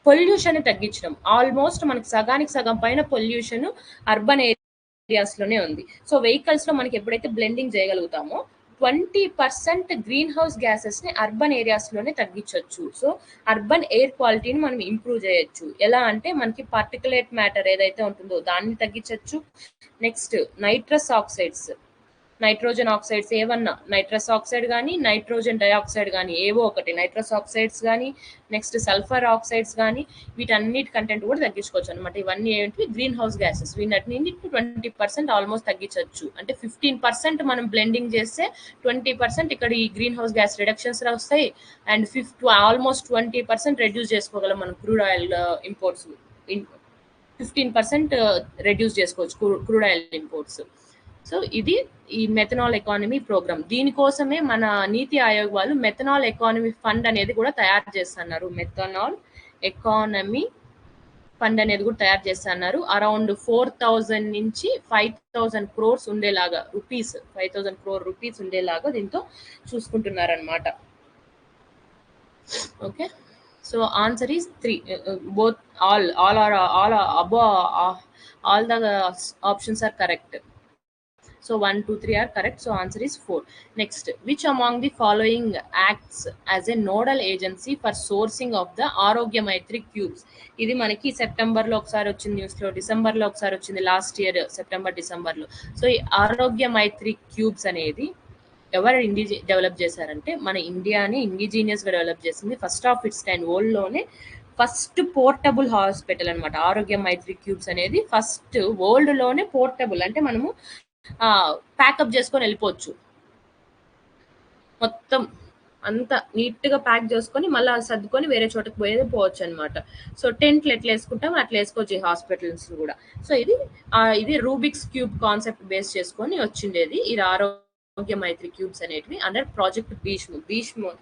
పొల్యూషన్ తగ్గించడం. ఆల్మోస్ట్ మనకి సగానికి సగం పైన పొల్యూషన్ అర్బన్ ఏరియాస్ లోనే ఉంది. సో వెహికల్స్ లో మనకి ఎప్పుడైతే బ్లెండింగ్ చేయగలుగుతామో 20% గ్రీన్ హౌస్ గ్యాసెస్ ని అర్బన్ ఏరియాస్ లోనే తగ్గించవచ్చు. సో అర్బన్ ఎయిర్ క్వాలిటీని మనం ఇంప్రూవ్ చేయొచ్చు. ఎలా అంటే మనకి పార్టికులేట్ మ్యాటర్ ఏదైతే ఉంటుందో దాన్ని తగ్గించవచ్చు. Next nitrous oxides, nitrogen oxides ఏవన్నా నైట్రస్ ఆక్సైడ్ కానీ నైట్రోజన్ డైఆక్సైడ్ కానీ ఏవో ఒకటి నైట్రస్ ఆక్సైడ్స్ కానీ నెక్స్ట్ సల్ఫర్ ఆక్సైడ్స్ కానీ వీటన్నిటి కంటెంట్ కూడా తగ్గించుకోవచ్చు అనమాట. ఇవన్నీ ఏంటి గ్రీన్ హౌస్ గ్యాసెస్. వీటిని 20% ఆల్మోస్ట్ తగ్గించవచ్చు. అంటే 15% మనం బ్లెండింగ్ చేస్తే 20% ఇక్కడ ఈ గ్రీన్ హౌస్ గ్యాస్ రిడక్షన్స్ వస్తాయి. అండ్ ఆల్మోస్ట్ 20% రెడ్యూస్ చేసుకోగలం మనం క్రూడ్ ఆయిల్ ఇంపోర్ట్స్. 15% రెడ్యూస్ చేసుకోవచ్చు క్రూడ్ ఆయిల్ ఇంపోర్ట్స్. సో ఇది ఈ మెథనాల్ ఎకానమీ ప్రోగ్రామ్. దీనికోసమే మన నీతి ఆయోగ్ వాళ్ళు మెథనాల్ ఎకానమీ ఫండ్ అనేది కూడా తయారు చేస్తున్నారు. మెథనాల్ ఎకానమీ ఫండ్ అనేది కూడా తయారు చేస్తున్నారు. అరౌండ్ 4,000 నుంచి 5,000 crores ఉండేలాగా 5,000 crore రూపీస్ ఉండేలాగా దీంతో చూసుకుంటున్నారనమాట. Okay, so answer is 3. Both all the options are correct. So 1, 2, 3 are correct. So answer is 4. Next, which among the following acts as a nodal agency for sourcing of the Arogya Maitri cubes? ఇది మనకి September లో ఒకసారి వచ్చింది news లో, December లో ఒకసారి వచ్చింది last year September December లో. సో ఈ ఆరోగ్య మైత్రి క్యూబ్స్ అనేది ఎవరు డెవలప్ చేశారంటే మన ఇండియాని ఇండిజీనియస్ గా డెవలప్ చేసింది. First of it's kind world లోనే ఫస్ట్ పోర్టబుల్ హాస్పిటల్ అనమాట. ఆరోగ్య మైత్రి క్యూబ్స్ అనేది ఫస్ట్ వరల్డ్ లోనే పోర్టబుల్, అంటే మనము ప్యాకప్ చేసుకొని వెళ్ళిపోవచ్చు. మొత్తం అంతా నీట్ గా ప్యాక్ చేసుకొని మళ్ళీ సర్దుకొని వేరే చోటకి పోవచ్చు అనమాట. సో టెంట్లు ఎట్లా వేసుకుంటాం అట్లా వేసుకోవచ్చు ఈ హాస్పిటల్స్ కూడా. సో ఇది రూబిక్స్ క్యూబ్ కాన్సెప్ట్ బేస్ చేసుకొని వచ్చిండేది. ఇది ఆరోగ్య మైత్రి క్యూబ్స్ అనేటివి అండర్ ప్రాజెక్ట్ భీష్మ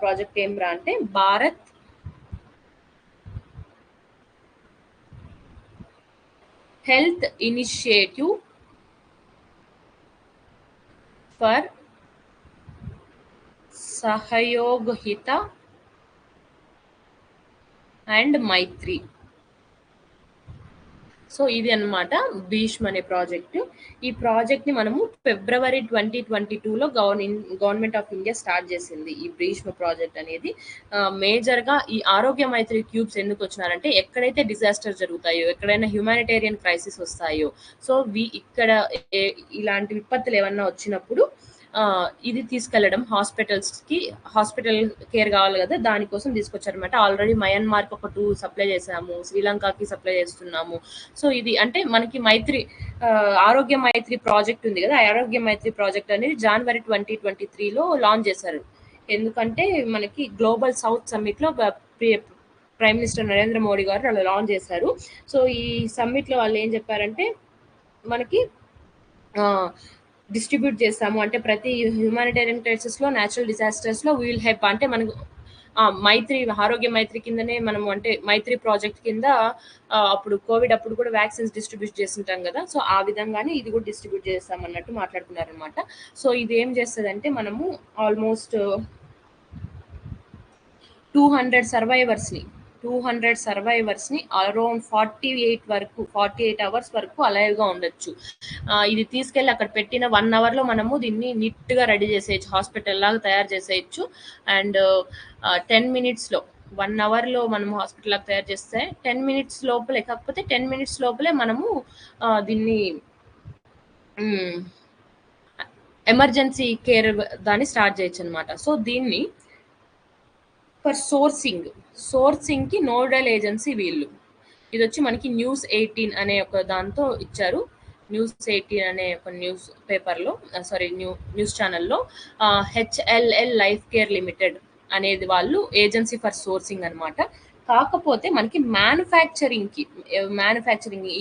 ప్రాజెక్ట్ ఏం రా అంటే Bharat health initiative for Sahyog Hita and Mythri. So ఇది అన్నమాట భీష్మ్ అనే ప్రాజెక్ట్. ఈ ప్రాజెక్ట్ ని మనము ఫిబ్రవరి 2022లో గవర్నమెంట్ ఆఫ్ ఇండియా స్టార్ట్ చేసింది. ఈ భీష్మ ప్రాజెక్ట్ అనేది మేజర్ గా ఈ ఆరోగ్య మైత్రి క్యూబ్స్ ఎందుకు వచ్చినారంటే ఎక్కడైతే డిజాస్టర్ జరుగుతాయో, ఎక్కడైనా హ్యూమానిటేరియన్ క్రైసిస్ వస్తాయో, సో ఇక్కడ ఇలాంటి విపత్తులు ఏమన్నా వచ్చినప్పుడు ఇది తీసుకెళ్లడం హాస్పిటల్ కేర్ కావాలి కదా, దానికోసం తీసుకొచ్చారనమాట. ఆల్రెడీ మయన్మార్కి ఒక 2 సప్లై చేసాము, శ్రీలంకకి సప్లై చేస్తున్నాము. సో ఇది అంటే మనకి ఆరోగ్య మైత్రి ప్రాజెక్ట్ ఉంది కదా, ఆరోగ్య మైత్రి ప్రాజెక్ట్ అనేది జనవరి 2023లో లాంచ్ చేశారు. ఎందుకంటే మనకి గ్లోబల్ సౌత్ సమ్మిట్ లో ప్రైమ్ మినిస్టర్ నరేంద్ర మోడీ గారు అలా లాంచ్ చేశారు. సో ఈ సమ్మిట్ లో వాళ్ళు ఏం చెప్పారంటే మనకి డిస్ట్రిబ్యూట్ చేస్తాము, అంటే ప్రతి హ్యూమానిటేరియన్ క్రైసిస్ లో, న్యాచురల్ డిజాస్టర్స్ లో వీల్ హెల్ప్. అంటే మనకు ఆరోగ్య మైత్రి కిందనే మనం అంటే మైత్రి ప్రాజెక్ట్ కింద అప్పుడు కోవిడ్ అప్పుడు కూడా వ్యాక్సిన్స్ డిస్ట్రిబ్యూట్ చేస్తుంటాం కదా, సో ఆ విధంగానే ఇది కూడా డిస్ట్రిబ్యూట్ చేస్తాం అన్నట్టు మాట్లాడుకున్నారనమాట. సో ఇది ఏం చేస్తుంది అంటే మనము ఆల్మోస్ట్ 200 సర్వైవర్స్ ని అరౌండ్ 48 అవర్స్ వరకు అలైవ్ గా ఉండొచ్చు. ఇది తీసుకెళ్లి అక్కడ పెట్టిన 1 hour లో మనము దీన్ని నీట్ గా రెడీ చేసేయచ్చు, హాస్పిటల్ లాగా తయారు చేసేయచ్చు. అండ్ 10 minutes లో 1 hour లో మనము హాస్పిటల్ లాగా తయారు చేస్తే 10 minutes లోపలే, కాకపోతే 10 minutes లోపలే మనము దీన్ని ఎమర్జెన్సీ కేర్ దాన్ని స్టార్ట్ చేయొచ్చు అనమాట. సో దీన్ని ఫర్ సోర్సింగ్ కి నోడల్ ఏజెన్సీ వీళ్ళు. ఇది వచ్చి మనకి న్యూస్ 18 అనే ఒక దాంతో ఇచ్చారు. న్యూస్ 18 అనే ఒక న్యూస్ పేపర్లో న్యూస్ ఛానల్లో HLL లైఫ్ కేర్ లిమిటెడ్ అనేది వాళ్ళు ఏజెన్సీ ఫర్ సోర్సింగ్ అనమాట. కాకపోతే మనకి మ్యానుఫ్యాక్చరింగ్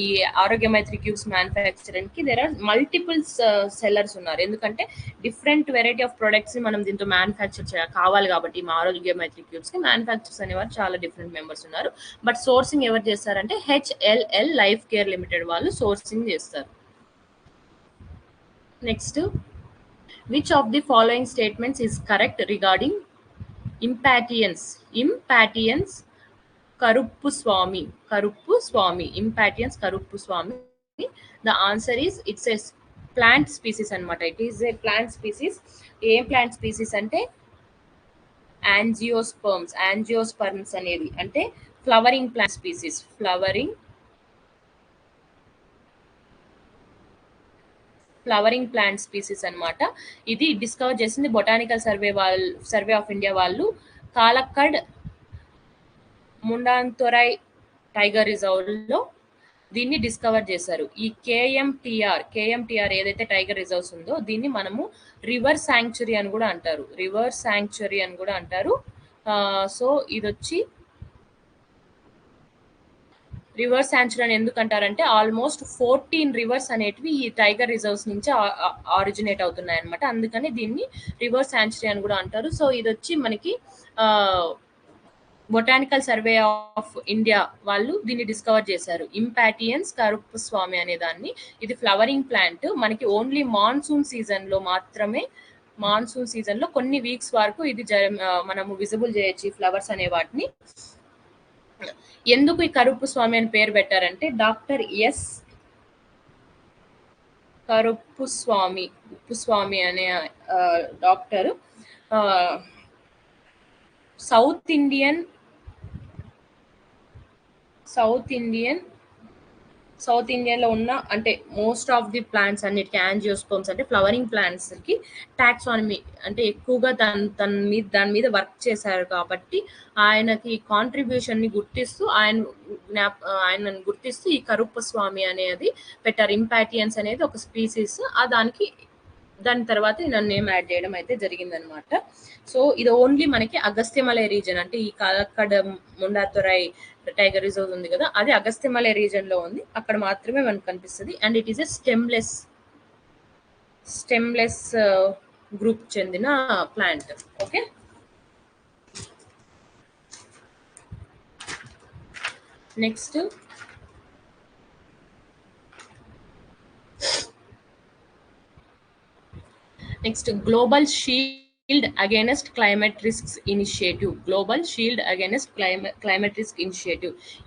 ఈ ఆరోగ్య మైత్రి క్యూబ్స్ మ్యానుఫ్యాక్చరింగ్ కి దేర్ ఆర్ మల్టిపుల్ సెల్లర్స్ ఉన్నారు. ఎందుకంటే డిఫరెంట్ వెరైటీ ఆఫ్ ప్రొడక్ట్స్ ని మనం దీంతో మ్యానుఫ్యాక్చర్ కావాలి కాబట్టి మా ఆరోగ్య మైత్రి క్యూబ్స్ కి మ్యానుఫ్యాక్చర్స్ అనేవారు చాలా డిఫరెంట్ మెంబర్స్ ఉన్నారు. బట్ సోర్సింగ్ ఎవరు చేస్తారంటే HLL లైఫ్ కేర్ లిమిటెడ్ వాళ్ళు సోర్సింగ్ చేస్తారు. Next, which of the following statements is correct regarding impatiens Karuppu Swami. Impatiens Karuppu Swami. The answer is it's a plant species అనమాట. It is a plant species. ఏం plant species అంటే angiosperms అనేది అంటే flowering plant species. Flowering plant species అన్నమాట. ఇది discover చేసింది botanical survey of India వాళ్ళు కాలక్కడ్ ముండాంతొరై tiger రిజర్వ్లో దీన్ని డిస్కవర్ చేశారు. ఈ కేఎంటిఆర్ ఏదైతే టైగర్ రిజర్వ్స్ ఉందో దీన్ని మనము రివర్ శాంక్చురీ అని కూడా అంటారు. సో ఇది వచ్చి రివర్ శాంక్చురీ అని ఎందుకు అంటారంటే ఆల్మోస్ట్ 14 రివర్స్ అనేటివి ఈ టైగర్ రిజర్వ్స్ నుంచి ఆరిజినేట్ అవుతున్నాయి అనమాట. అందుకని దీన్ని రివర్ శాంక్చురీ అని కూడా అంటారు. సో ఇది వచ్చి మనకి బొటానికల్ సర్వే ఆఫ్ ఇండియా వాళ్ళు దీన్ని డిస్కవర్ చేశారు. ఇంపాటియన్స్ కరుప్పస్వామి అనే దాన్ని. ఇది ఫ్లవరింగ్ ప్లాంట్. మనకి ఓన్లీ మాన్సూన్ సీజన్ లో కొన్ని వీక్స్ వరకు ఇది మనము విజిబుల్ చేయొచ్చు ఈ ఫ్లవర్స్ అనే వాటిని. ఎందుకు ఈ కరుప్పస్వామి అని పేరు పెట్టారంటే డాక్టర్ ఎస్ కరుప్పస్వామి అనే డాక్టర్ సౌత్ ఇండియన్ లో ఉన్న అంటే మోస్ట్ ఆఫ్ ది ప్లాంట్స్ అన్నిటికీ యాంజియోస్పర్మ్స్ అంటే ఫ్లవరింగ్ ప్లాంట్స్ కి టాక్సానమీ అంటే ఎక్కువగా దాని మీద వర్క్ చేశారు కాబట్టి ఆయనకి కాంట్రిబ్యూషన్ ని గుర్తిస్తూ ఆయనను గుర్తిస్తూ ఈ కరుప్పస్వామి అనేది పెట్టారు. ఇంపాటియన్స్ అనేది ఒక స్పీసీస్. దాని తర్వాత నేమ్ యాడ్ చేయడం అయితే జరిగిందనమాట. సో ఇది ఓన్లీ మనకి అగస్త్యమలై రీజన్ అంటే ఈ కాలక్కడ్ ముండాతొరై టైగర్ రిజర్వ్ ఉంది కదా, అది అగస్త్యమలై రీజన్ లో ఉంది. అక్కడ మాత్రమే మనకు కనిపిస్తుంది. And it is a stemless group చెందిన plant. Okay, next global shield against climate risks initiative.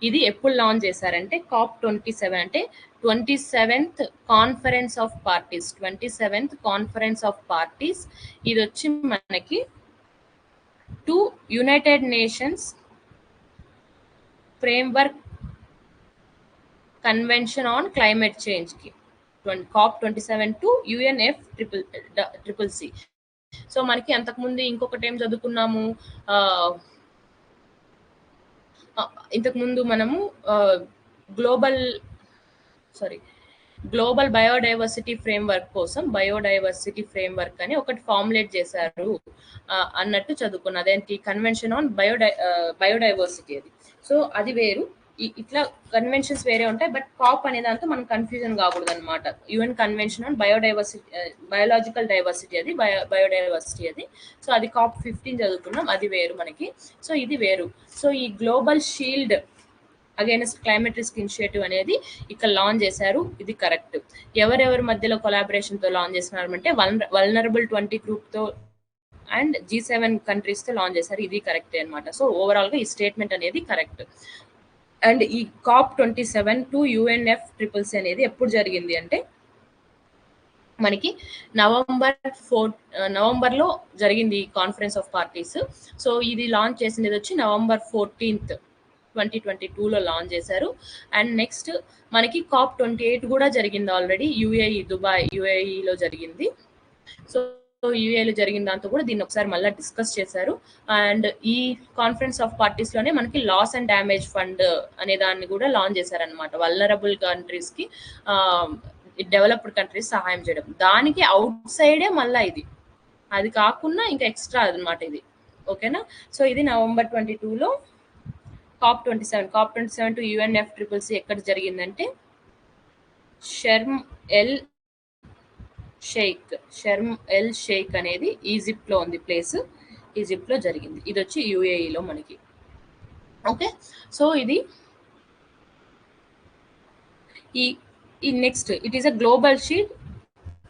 ఇది ఎప్పుడు లాంచ్ చేశారంటే COP27 అంటే 27th కాన్ఫరెన్స్ ఆఫ్ పార్టీస్. ఇది వచ్చి మనకి to United nations framework convention on climate change కి COP27 టు UNFCCC. సో మనకి అంతకుముందు ఇంకొకటి ఏం చదువుకున్నాము, ఇంతకుముందు మనము గ్లోబల్ బయోడైవర్సిటీ ఫ్రేమ్వర్క్ కోసం బయోడైవర్సిటీ ఫ్రేమ్వర్క్ అని ఒకటి ఫార్ములేట్ చేశారు అన్నట్టు చదువుకున్నా. అదేంటి కన్వెన్షన్ ఆన్ బయోడైవర్సిటీ అది. సో అది వేరు, ఇట్లా కన్వెన్షన్స్ వేరే ఉంటాయి. బట్ కాప్ అనే దాంతో మనం కన్ఫ్యూజన్ కాకూడదు అనమాట. UN convention on biological diversity అది బయోడైవర్సిటీ అది. సో అది COP15 చదువుకున్నాం, అది వేరు మనకి. సో ఇది వేరు. సో ఈ Global shield against climate risk initiative అనేది ఇక్కడ లాంచ్ చేశారు. ఇది కరెక్ట్. ఎవరెవరి మధ్యలో కొలాబరేషన్ తో లాంచ్ చేస్తున్నారు అంటే వల్నరబుల్ 20 గ్రూప్ తో అండ్ G7 కంట్రీస్ తో లాంచ్ చేశారు. ఇది కరెక్ట్ అనమాట. సో ఓవరాల్ గా ఈ స్టేట్మెంట్ అనేది కరెక్ట్. అండ్ ఈ COP27 టు UNFCCC అనేది ఎప్పుడు జరిగింది అంటే మనకి నవంబర్లో జరిగింది ఈ కాన్ఫరెన్స్ ఆఫ్ పార్టీస్. సో ఇది లాంచ్ చేసింది వచ్చి November 14th 2022లో లాంచ్ చేశారు. అండ్ నెక్స్ట్ మనకి COP28 కూడా జరిగింది ఆల్రెడీ యుఏఈలో జరిగింది. సో యుఏలో జరిగిన దాంతో కూడా దీన్ని ఒకసారి మళ్ళీ డిస్కస్ చేశారు. అండ్ ఈ కాన్ఫరెన్స్ ఆఫ్ పార్టీస్ లోనే మనకి లాస్ అండ్ డ్యామేజ్ ఫండ్ అనే దాన్ని కూడా లాంచ్ చేశారనమాట. వల్నరబుల్ కంట్రీస్ కి డెవలప్డ్ కంట్రీస్ సహాయం చేయడం. దానికి అవుట్ సైడే మళ్ళీ ఇది, అది కాకుండా ఇంకా ఎక్స్ట్రా అనమాట ఇది. ఓకేనా. సో ఇది November 22లో COP27 టు UNFCCC ఎక్కడ జరిగిందంటే షర్మ్ ఎల్ షేక్ అనేది ఈజిప్ట్ లో ఉంది ప్లేస్. ఈజిప్ట్ లో జరిగింది. ఇది వచ్చి యుఏఈలో మనకి. ఓకే, సో ఇది ఈ next it is a global shield.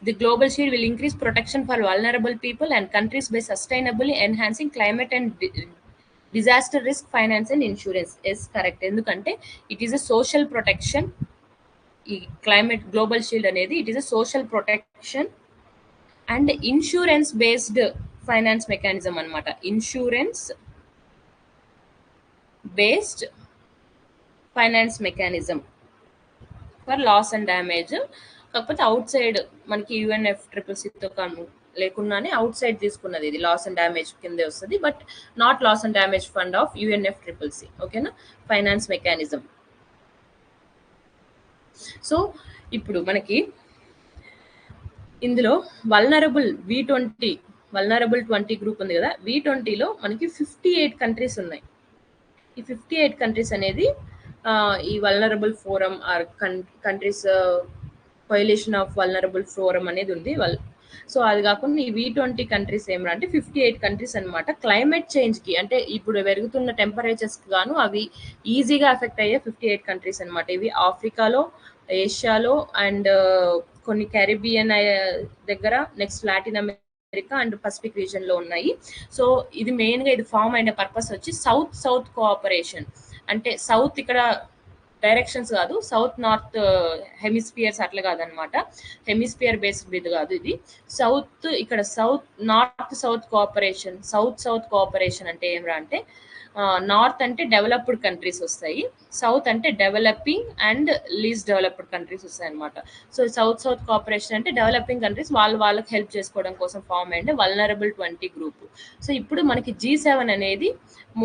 The global shield will increase protection for vulnerable people and countries by sustainably enhancing climate and disaster risk finance and insurance. Yes, correct. ఎందుకంటే it is a social protection. ఈ climate global shield అనేది it is a social protection and insurance based finance mechanism అనమాట. Insurance based finance mechanism for loss and damage కాకపోతే outside మనకి UNFCCC లేకుండానే outside తీసుకున్నది, ఇది loss and damage కిందే వస్తుంది, but not loss and damage fund of UNFCCC. ఓకేనా, finance mechanism. So ఇప్పుడు మనకి ఇందులో వల్నరబుల్ V20 గ్రూప్ ఉంది కదా, V20లో మనకి 58 కంట్రీస్ ఉన్నాయి. ఈ 58 కంట్రీస్ అనేది ఈ vulnerable forum or countries coalition of vulnerable forum అనేది ఉంది. సో అది కాకుండా ఈ V20 కంట్రీస్ ఏమరా అంటే 58 కంట్రీస్ అనమాట. క్లైమేట్ చేంజ్ కి అంటే ఇప్పుడు పెరుగుతున్న టెంపరేచర్స్ కి గాను అవి ఈజీగా ఎఫెక్ట్ అయ్యే 58 కంట్రీస్ అనమాట. ఇవి ఆఫ్రికాలో, ఏషియాలో అండ్ కొన్ని క్యారిబియన్ దగ్గర, next Latin America and Pacific reason లో ఉన్నాయి. సో ఇది మెయిన్ గా ఇది ఫామ్ అయిన పర్పస్ వచ్చి సౌత్ సౌత్ కోఆపరేషన్. అంటే సౌత్ ఇక్కడ డైరెక్షన్స్ కాదు, సౌత్ నార్త్ హెమిస్ఫియర్స్ అట్లా కాదనమాట, హెమిస్ఫియర్ బేస్డ్ మీద కాదు ఇది. సౌత్ ఇక్కడ south north south cooperation. South cooperation అంటే ఏమరా అంటే నార్త్ అంటే డెవలప్డ్ కంట్రీస్ వస్తాయి, సౌత్ అంటే developing and least developed countries వస్తాయి అనమాట. సో సౌత్ కోఆపరేషన్ అంటే డెవలపింగ్ కంట్రీస్ వాళ్ళకి హెల్ప్ చేసుకోవడం కోసం ఫామ్ అయ్యింది వల్నరబుల్ 20 గ్రూప్. సో ఇప్పుడు మనకి G7 అనేది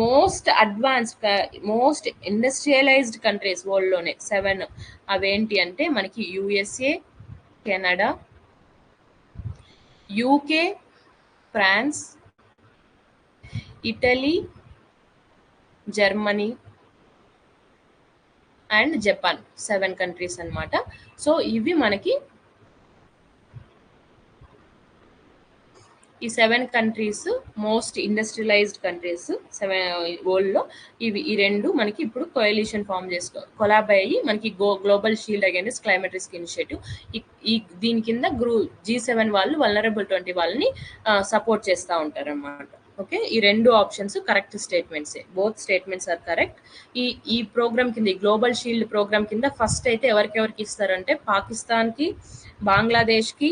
most advanced, most industrialised countries world లోనే 7. అవేంటి అంటే మనకి USA, Canada, UK, France, Italy, Germany and Japan. 7 countries అనమాట. సో ఇవి మనకి ఈ 7 countries most industrialised countries 7 world లో. ఈ రెండు మనకి ఇప్పుడు కోయలిషన్ ఫామ్ కొలాబ్ అయ్యి మనకి global shield against climate risk initiative, దీని కింద G7 వాళ్ళు వల్నరబుల్ 20 వాళ్ళని సపోర్ట్ చేస్తూ ఉంటారు అన్నమాట. ఓకే, ఈ రెండు options correct statements, both statements are correct. ఈ ప్రోగ్రామ్ కింద, ఈ గ్లోబల్ షీల్డ్ ప్రోగ్రామ్ కింద ఫస్ట్ అయితే ఎవరికి ఇస్తారంటే పాకిస్తాన్ కి, బంగ్లాదేశ్ కి,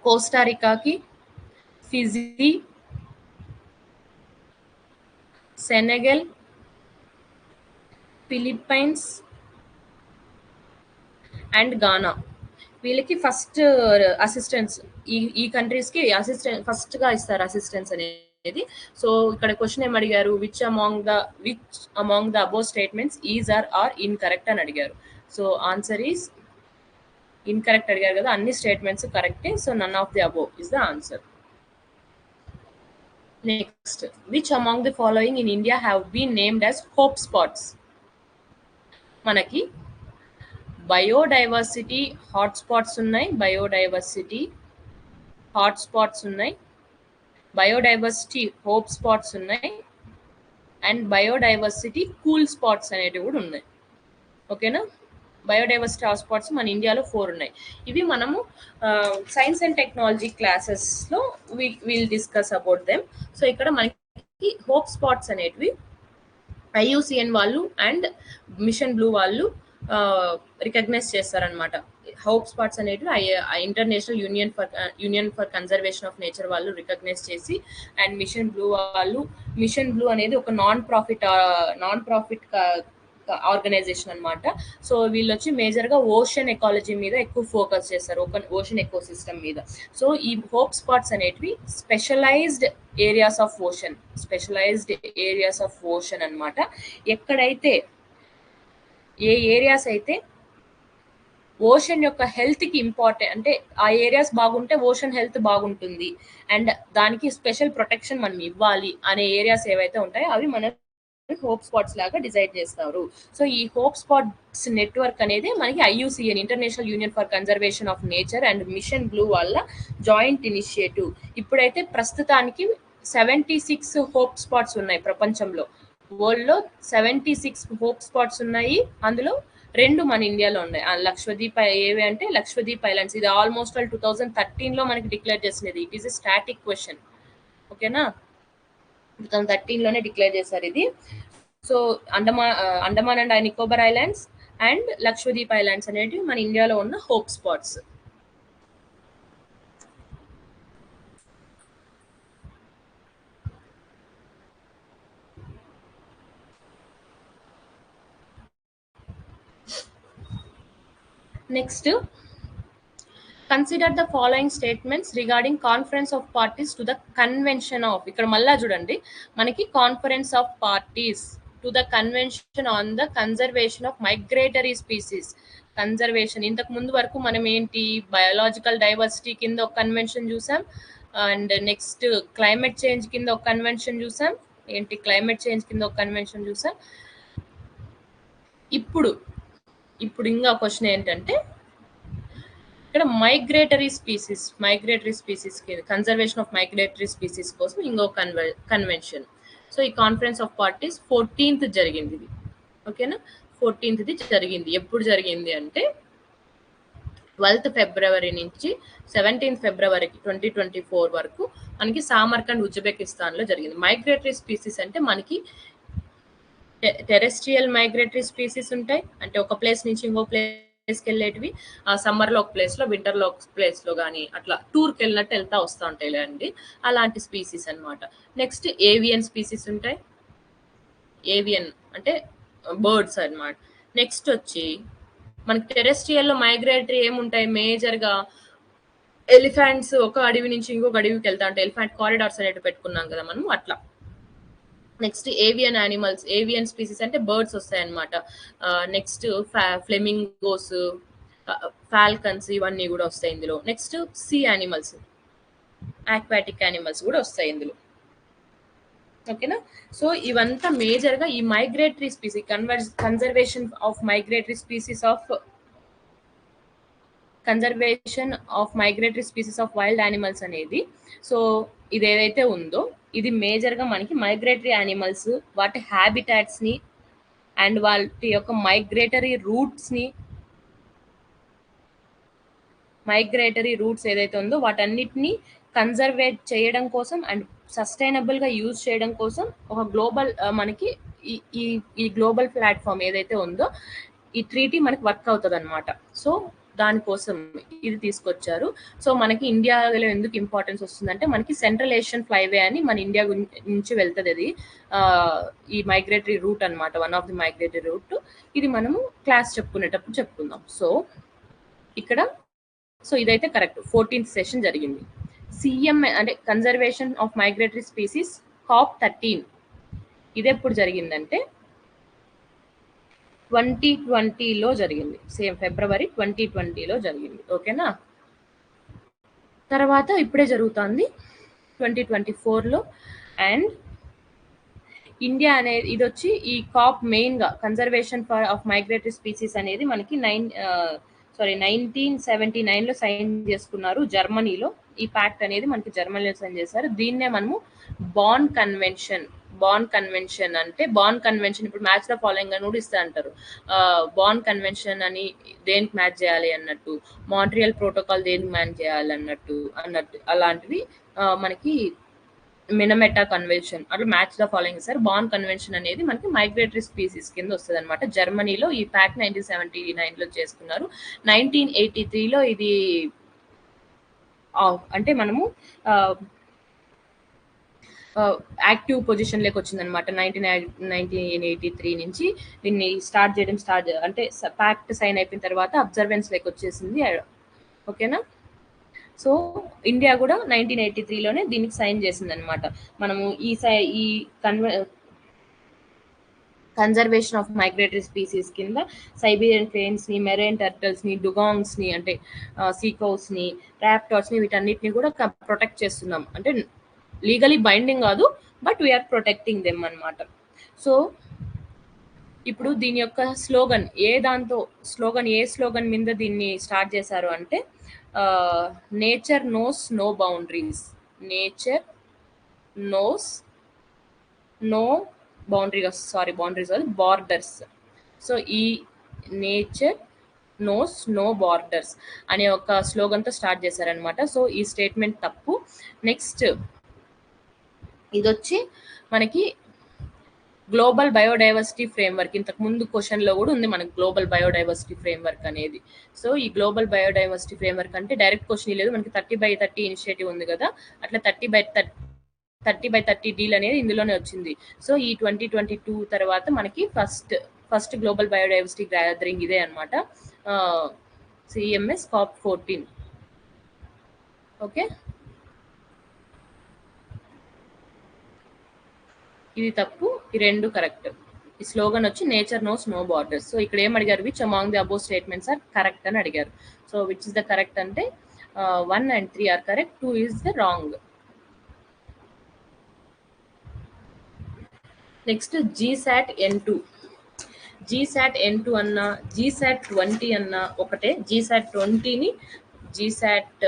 కోస్టారికాకి, Fiji, Senegal, Philippines and Ghana. వీళ్ళకి ఫస్ట్ అసిస్టెన్స్, ఈ కంట్రీస్ కి అసిస్టెన్స్ ఫస్ట్ గా ఇస్తారు అసిస్టెన్స్ అనేది. సో ఇక్కడ క్వశ్చన్ ఏం అడిగారు, which among the above statements is are incorrect అని అడిగారు. సో ఆన్సర్ ఈస్ ఇన్కరెక్ట్ అడిగారు కదా, అన్ని స్టేట్మెంట్స్ కరెక్టే. So none of the above is the answer. Next, which among the following in India have been named as hope spots? మనకి biodiversity hotspots ఉన్నాయి, biodiversity hotspots ఉన్నాయి, బయోడైవర్సిటీ హోప్ స్పాట్స్ ఉన్నాయి and biodiversity cool spots అనేటివి కూడా ఉన్నాయి. ఓకేనా, biodiversity hotspots మన ఇండియాలో 4 ఉన్నాయి. ఇవి మనము సైన్స్ అండ్ టెక్నాలజీ క్లాసెస్లో will discuss about them. So ఇక్కడ మనకి హోప్ స్పాట్స్ అనేటివి IUCN వాళ్ళు అండ్ మిషన్ బ్లూ వాళ్ళు రికగ్నైజ్ చేస్తారనమాట. హోప్ స్పాట్స్ అనేటివి international union for conservation of nature వాళ్ళు రికగ్నైజ్ చేసి, అండ్ మిషన్ బ్లూ అనేది ఒక నాన్ ప్రాఫిట్ ఆర్గనైజేషన్ అనమాట. సో వీళ్ళు వచ్చి మేజర్ గా ఓషన్ ఎకాలజీ మీద ఎక్కువ ఫోకస్ చేస్తారు, ఓషన్ ఎకో సిస్టమ్ మీద. సో ఈ హోప్ స్పాట్స్ అనేటివి స్పెషలైజ్డ్ ఏరియాస్ ఆఫ్ ఓషన్ అనమాట. ఎక్కడైతే ఏ ఏరియాస్ అయితే ఓషన్ యొక్క హెల్త్ కి ఇంపార్టెంట్, అంటే ఆ ఏరియాస్ బాగుంటే ఓషన్ హెల్త్ బాగుంటుంది అండ్ దానికి స్పెషల్ ప్రొటెక్షన్ మనం ఇవ్వాలి అనే ఏరియాస్ ఏవైతే ఉంటాయో అవి మన హోప్ స్పాట్స్ లాగా డిజైడ్ చేస్తారు. సో ఈ హోప్ స్పాట్స్ నెట్వర్క్ అనేది మనకి IUCN, International union for conservation of Nature and Mission Blue వాళ్ళ జాయింట్ ఇనిషియేటివ్. ఇప్పుడైతే ప్రస్తుతానికి 76 హోప్ స్పాట్స్ ఉన్నాయి ప్రపంచంలో. వరల్డ్ లో 76 హోప్ స్పాట్స్ ఉన్నాయి, అందులో 2 మన ఇండియాలో ఉన్నాయి. లక్షద్వీప్ ఏవి అంటే లక్షద్వీప్ ఐలాండ్స్. ఇది ఆల్మోస్ట్ 2013 లో మనకి డిక్లేర్ చేసినది. It is a static question. ఓకేనా, 2013 లోనే డిక్లేర్ చేశారు ఇది. So Andaman and Nicobar islands and Lakshadweep islands అనేటివి మన ఇండియాలో ఉన్న hope spots. Next consider the following statements regarding conference of parties to the convention of, ఇక్కడ మళ్ళా చూడండి మనకి conference of parties to the convention on the conservation of migratory species. Conservation ఇంతకు ముందు వరకు మనం ఏంటి బయోలాజికల్ డైవర్సిటీ కింద ఒక కన్వెన్షన్ చూసాం, అండ్ నెక్స్ట్ క్లైమేట్ చేంజ్ కింద ఒక కన్వెన్షన్ చూసాం, ఏంటి క్లైమేట్ చేంజ్ కింద ఒక కన్వెన్షన్ చూసాం. ఇప్పుడు ఇంకా క్వశ్చన్ ఏంటంటే ఇక్కడ migratory species conservation of migratory species కోసం ఇంకో కన్వెన్షన్. సో ఈ కాన్ఫరెన్స్ ఆఫ్ పార్టీస్ 14th జరిగింది ఇది, ఓకేనా. 14th జరిగింది. ఎప్పుడు జరిగింది అంటే 12th ఫిబ్రవరి నుంచి 17th ఫిబ్రవరికి 2024 వరకు మనకి సామర్కండ్ ఉజ్బెకిస్తాన్ లో జరిగింది. మైగ్రేటరీ స్పీసీస్ అంటే మనకి టెరెస్ట్రియల్ మైగ్రేటరీ స్పీసీస్ ఉంటాయి, అంటే ఒక ప్లేస్ నుంచి ఇంకో ప్లేస్కి వెళ్ళేటివి, సమ్మర్ లో ఒక ప్లేస్ లో, వింటర్ లో ఒక ప్లేస్ లో కానీ అట్లా టూర్కి వెళ్ళినట్టు వెళ్తా వస్తూ ఉంటాయి లేండి, అలాంటి స్పీసీస్ అన్నమాట. నెక్స్ట్ ఏవియన్ స్పీసీస్ ఉంటాయి, ఏవియన్ అంటే బర్డ్స్ అన్నమాట. నెక్స్ట్ వచ్చి మనకి టెరెస్ట్రియల్ లో మైగ్రేటరీ ఏముంటాయి, మేజర్ గా ఎలిఫెంట్స్ ఒక అడవి నుంచి ఇంకొక అడవికి వెళ్తా ఉంటాయి, ఎలిఫెంట్ కారిడార్స్ అనేవి పెట్టుకున్నాం కదా మనం అట్లా. Next avian animals, avian species అంటే బర్డ్స్ వస్తాయి అన్నమాట. నెక్స్ట్ ఫ్లెమింగోస్, ఫాల్కన్స్ ఇవన్నీ కూడా వస్తాయి ఇందులో. Next see animals, aquatic animals కూడా వస్తాయి ఇందులో, ఓకేనా. సో ఇవంతా మేజర్ గా ఈ migratory species conservation of migratory species of wild animals అనేది. సో ఇది ఏదైతే ఉందో ఇది మేజర్ గా మనకి మైగ్రేటరీ యానిమల్స్ వాటి హ్యాబిటాట్స్ ని అండ్ వాటి యొక్క మైగ్రేటరీ రూట్స్ ఏదైతే ఉందో వాటన్నిటిని కన్జర్వేట్ చేయడం కోసం అండ్ సస్టైనబుల్ గా యూజ్ చేయడం కోసం ఒక గ్లోబల్ మనకి ఈ గ్లోబల్ ప్లాట్ఫామ్ ఏదైతే ఉందో ఈ ట్రీటీ మనకి వర్క్ అవుతుంది అనమాట. సో దానికోసం ఇది తీసుకొచ్చారు. సో మనకి ఇండియాలో ఎందుకు ఇంపార్టెన్స్ వస్తుందంటే మనకి సెంట్రల్ ఏషియన్ ఫ్లైవే అని మన ఇండియా నుంచి వెళ్తుంది అది, ఈ మైగ్రేటరీ రూట్ అనమాట, one of the migratory route. ఇది మనము క్లాస్ చెప్పుకునేటప్పుడు చెప్పుకుందాం. సో ఇదైతే కరెక్ట్. 14th సెషన్ జరిగింది. సిఎం అంటే conservation of migratory species COP13 ఇది ఎప్పుడు జరిగిందంటే 2020లో జరిగింది, సేమ్ ఫిబ్రవరి 2020లో జరిగింది, ఓకేనా. తర్వాత ఇప్పుడే జరుగుతుంది 2024లో. అండ్ ఇండియా అనేది ఇది వచ్చి ఈ కాప్ మెయిన్ గా కన్జర్వేషన్ ఆఫ్ మైగ్రేటరీ స్పీసీస్ అనేది మనకి 1979లో సైన్ చేసుకున్నారు జర్మనీలో. ఈ ప్యాక్ట్ అనేది మనకి జర్మనీలో సైన్ చేశారు. దీన్నే మనము బాన్ కన్వెన్షన్ అంటే బాన్ కన్వెన్షన్ ఇప్పుడు మ్యాచ్ ద ఫాలోయింగ్ అని కూడా ఇస్తా అంటారు. బాన్ కన్వెన్షన్ అని దేనికి మ్యాచ్ చేయాలి అన్నట్టు, మాంట్రియల్ ప్రోటోకాల్ దేనికి మ్యాచ్ చేయాలి అన్నట్టు అలాంటివి మనకి మినమెటా కన్వెన్షన్ అట్లా match the following sir. Bonn convention అనేది మనకి మైగ్రేటరీ స్పీసీస్ కింద వస్తుంది అనమాట. జర్మనీలో ఈ ప్యాక్ 1979లో చేసుకున్నారు. 1983లో ఇది అంటే మనము యాక్టివ్ పొజిషన్ లోకి వచ్చింది అనమాట. 1983 నుంచి దీన్ని అంటే ప్యాక్ట్ సైన్ అయిపోయిన తర్వాత అబ్జర్వెన్స్ లోకి వచ్చేసింది, ఓకేనా. సో ఇండియా కూడా 1983లోనే దీనికి సైన్ చేసింది అనమాట. మనము ఈ కన్జర్వేషన్ ఆఫ్ మైగ్రేటరీ స్పీసీస్ కింద సైబీరియన్ క్రేన్స్ ని, మెరైన్ టర్టల్స్ ని, డుగాంగ్స్ ని అంటే సీకౌస్ ని, రాప్టార్స్ ని వీటన్నిటిని కూడా ప్రొటెక్ట్ చేస్తున్నాం. అంటే లీగలీ బైండింగ్ కాదు, బట్ వీఆర్ ప్రొటెక్టింగ్ దెమ్ అనమాట. సో ఇప్పుడు దీని యొక్క స్లోగన్ ఏ స్లోగన్ మీద దీన్ని స్టార్ట్ చేశారు అంటే nature knows no boundaries, nature knows no boundaries borders. So ఈ నేచర్ నోస్ నో బార్డర్స్ అనే ఒక స్లోగన్తో స్టార్ట్ చేశారనమాట. సో ఈ స్టేట్మెంట్ తప్పు. నెక్స్ట్ ఇది వచ్చి మనకి గ్లోబల్ బయోడైవర్సిటీ ఫ్రేమ్వర్క్, ఇంతకు ముందు క్వశ్చన్ లో కూడా ఉంది మనకి గ్లోబల్ బయోడైవర్సిటీ ఫ్రేమ్వర్క్ అనేది. సో ఈ గ్లోబల్ బయోడైవర్సిటీ ఫ్రేమ్వర్క్ అంటే డైరెక్ట్ క్వశ్చన్ లేదు, మనకి 30/30 ఇనిషియేటివ్ ఉంది కదా, అట్లా 30/30 డీల్ అనేది ఇందులోనే వచ్చింది. సో ఈ 2022 తర్వాత మనకి ఫస్ట్ గ్లోబల్ బయోడైవర్సిటీ గ్యాదరింగ్ ఇదే అనమాట, CMS COP14. ఓకే, ఇది తప్పు, ఈ రెండు కరెక్ట్. ఈ స్లోగన్ వచ్చి nature knows no borders. So ఇక్కడ ఏం అడిగారు, which among the above statements are correct అని అడిగారు. So which is the correct అంటే 1 and 3 are correct, 2 is the wrong. Next GSAT N2. GSAT N2 అన్న జీసాట్ 20 అన్న ఒకటే. జీసాట్ 20ని జీసాట్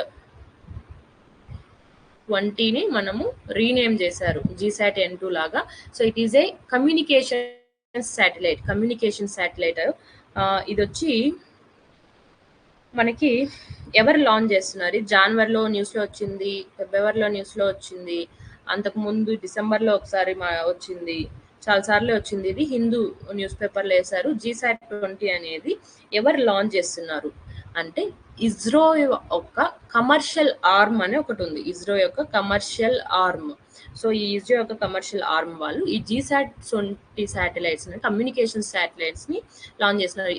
20ని మనము రీనేమ్ చేశారు జీసాట్ N2 లాగా. So it is A communication satellite. Communication satellite ఇది వచ్చి మనకి ఎవరు లాంచ్ చేస్తున్నారు? జనవరిలో న్యూస్లో వచ్చింది, ఫిబ్రవరిలో న్యూస్లో వచ్చింది, అంతకుముందు డిసెంబర్లో ఒకసారి వచ్చింది, చాలా సార్లు వచ్చింది. ఇది హిందూ న్యూస్ పేపర్లో వేశారు. జీసాట్ 20 అనేది ఎవరు లాంచ్ చేస్తున్నారు అంటే ఇస్రో యొక్క కమర్షియల్ ఆర్మ్ అనే ఒకటి ఉంది. ఇస్రో యొక్క కమర్షియల్ ఆర్మ్. సో ఈ ఇస్రో యొక్క కమర్షియల్ ఆర్మ్ వాళ్ళు ఈ జీసాట్ 20 శాటిలైట్స్ కమ్యూనికేషన్ శాటిలైట్స్ ని లాంచ్ చేస్తున్నారు.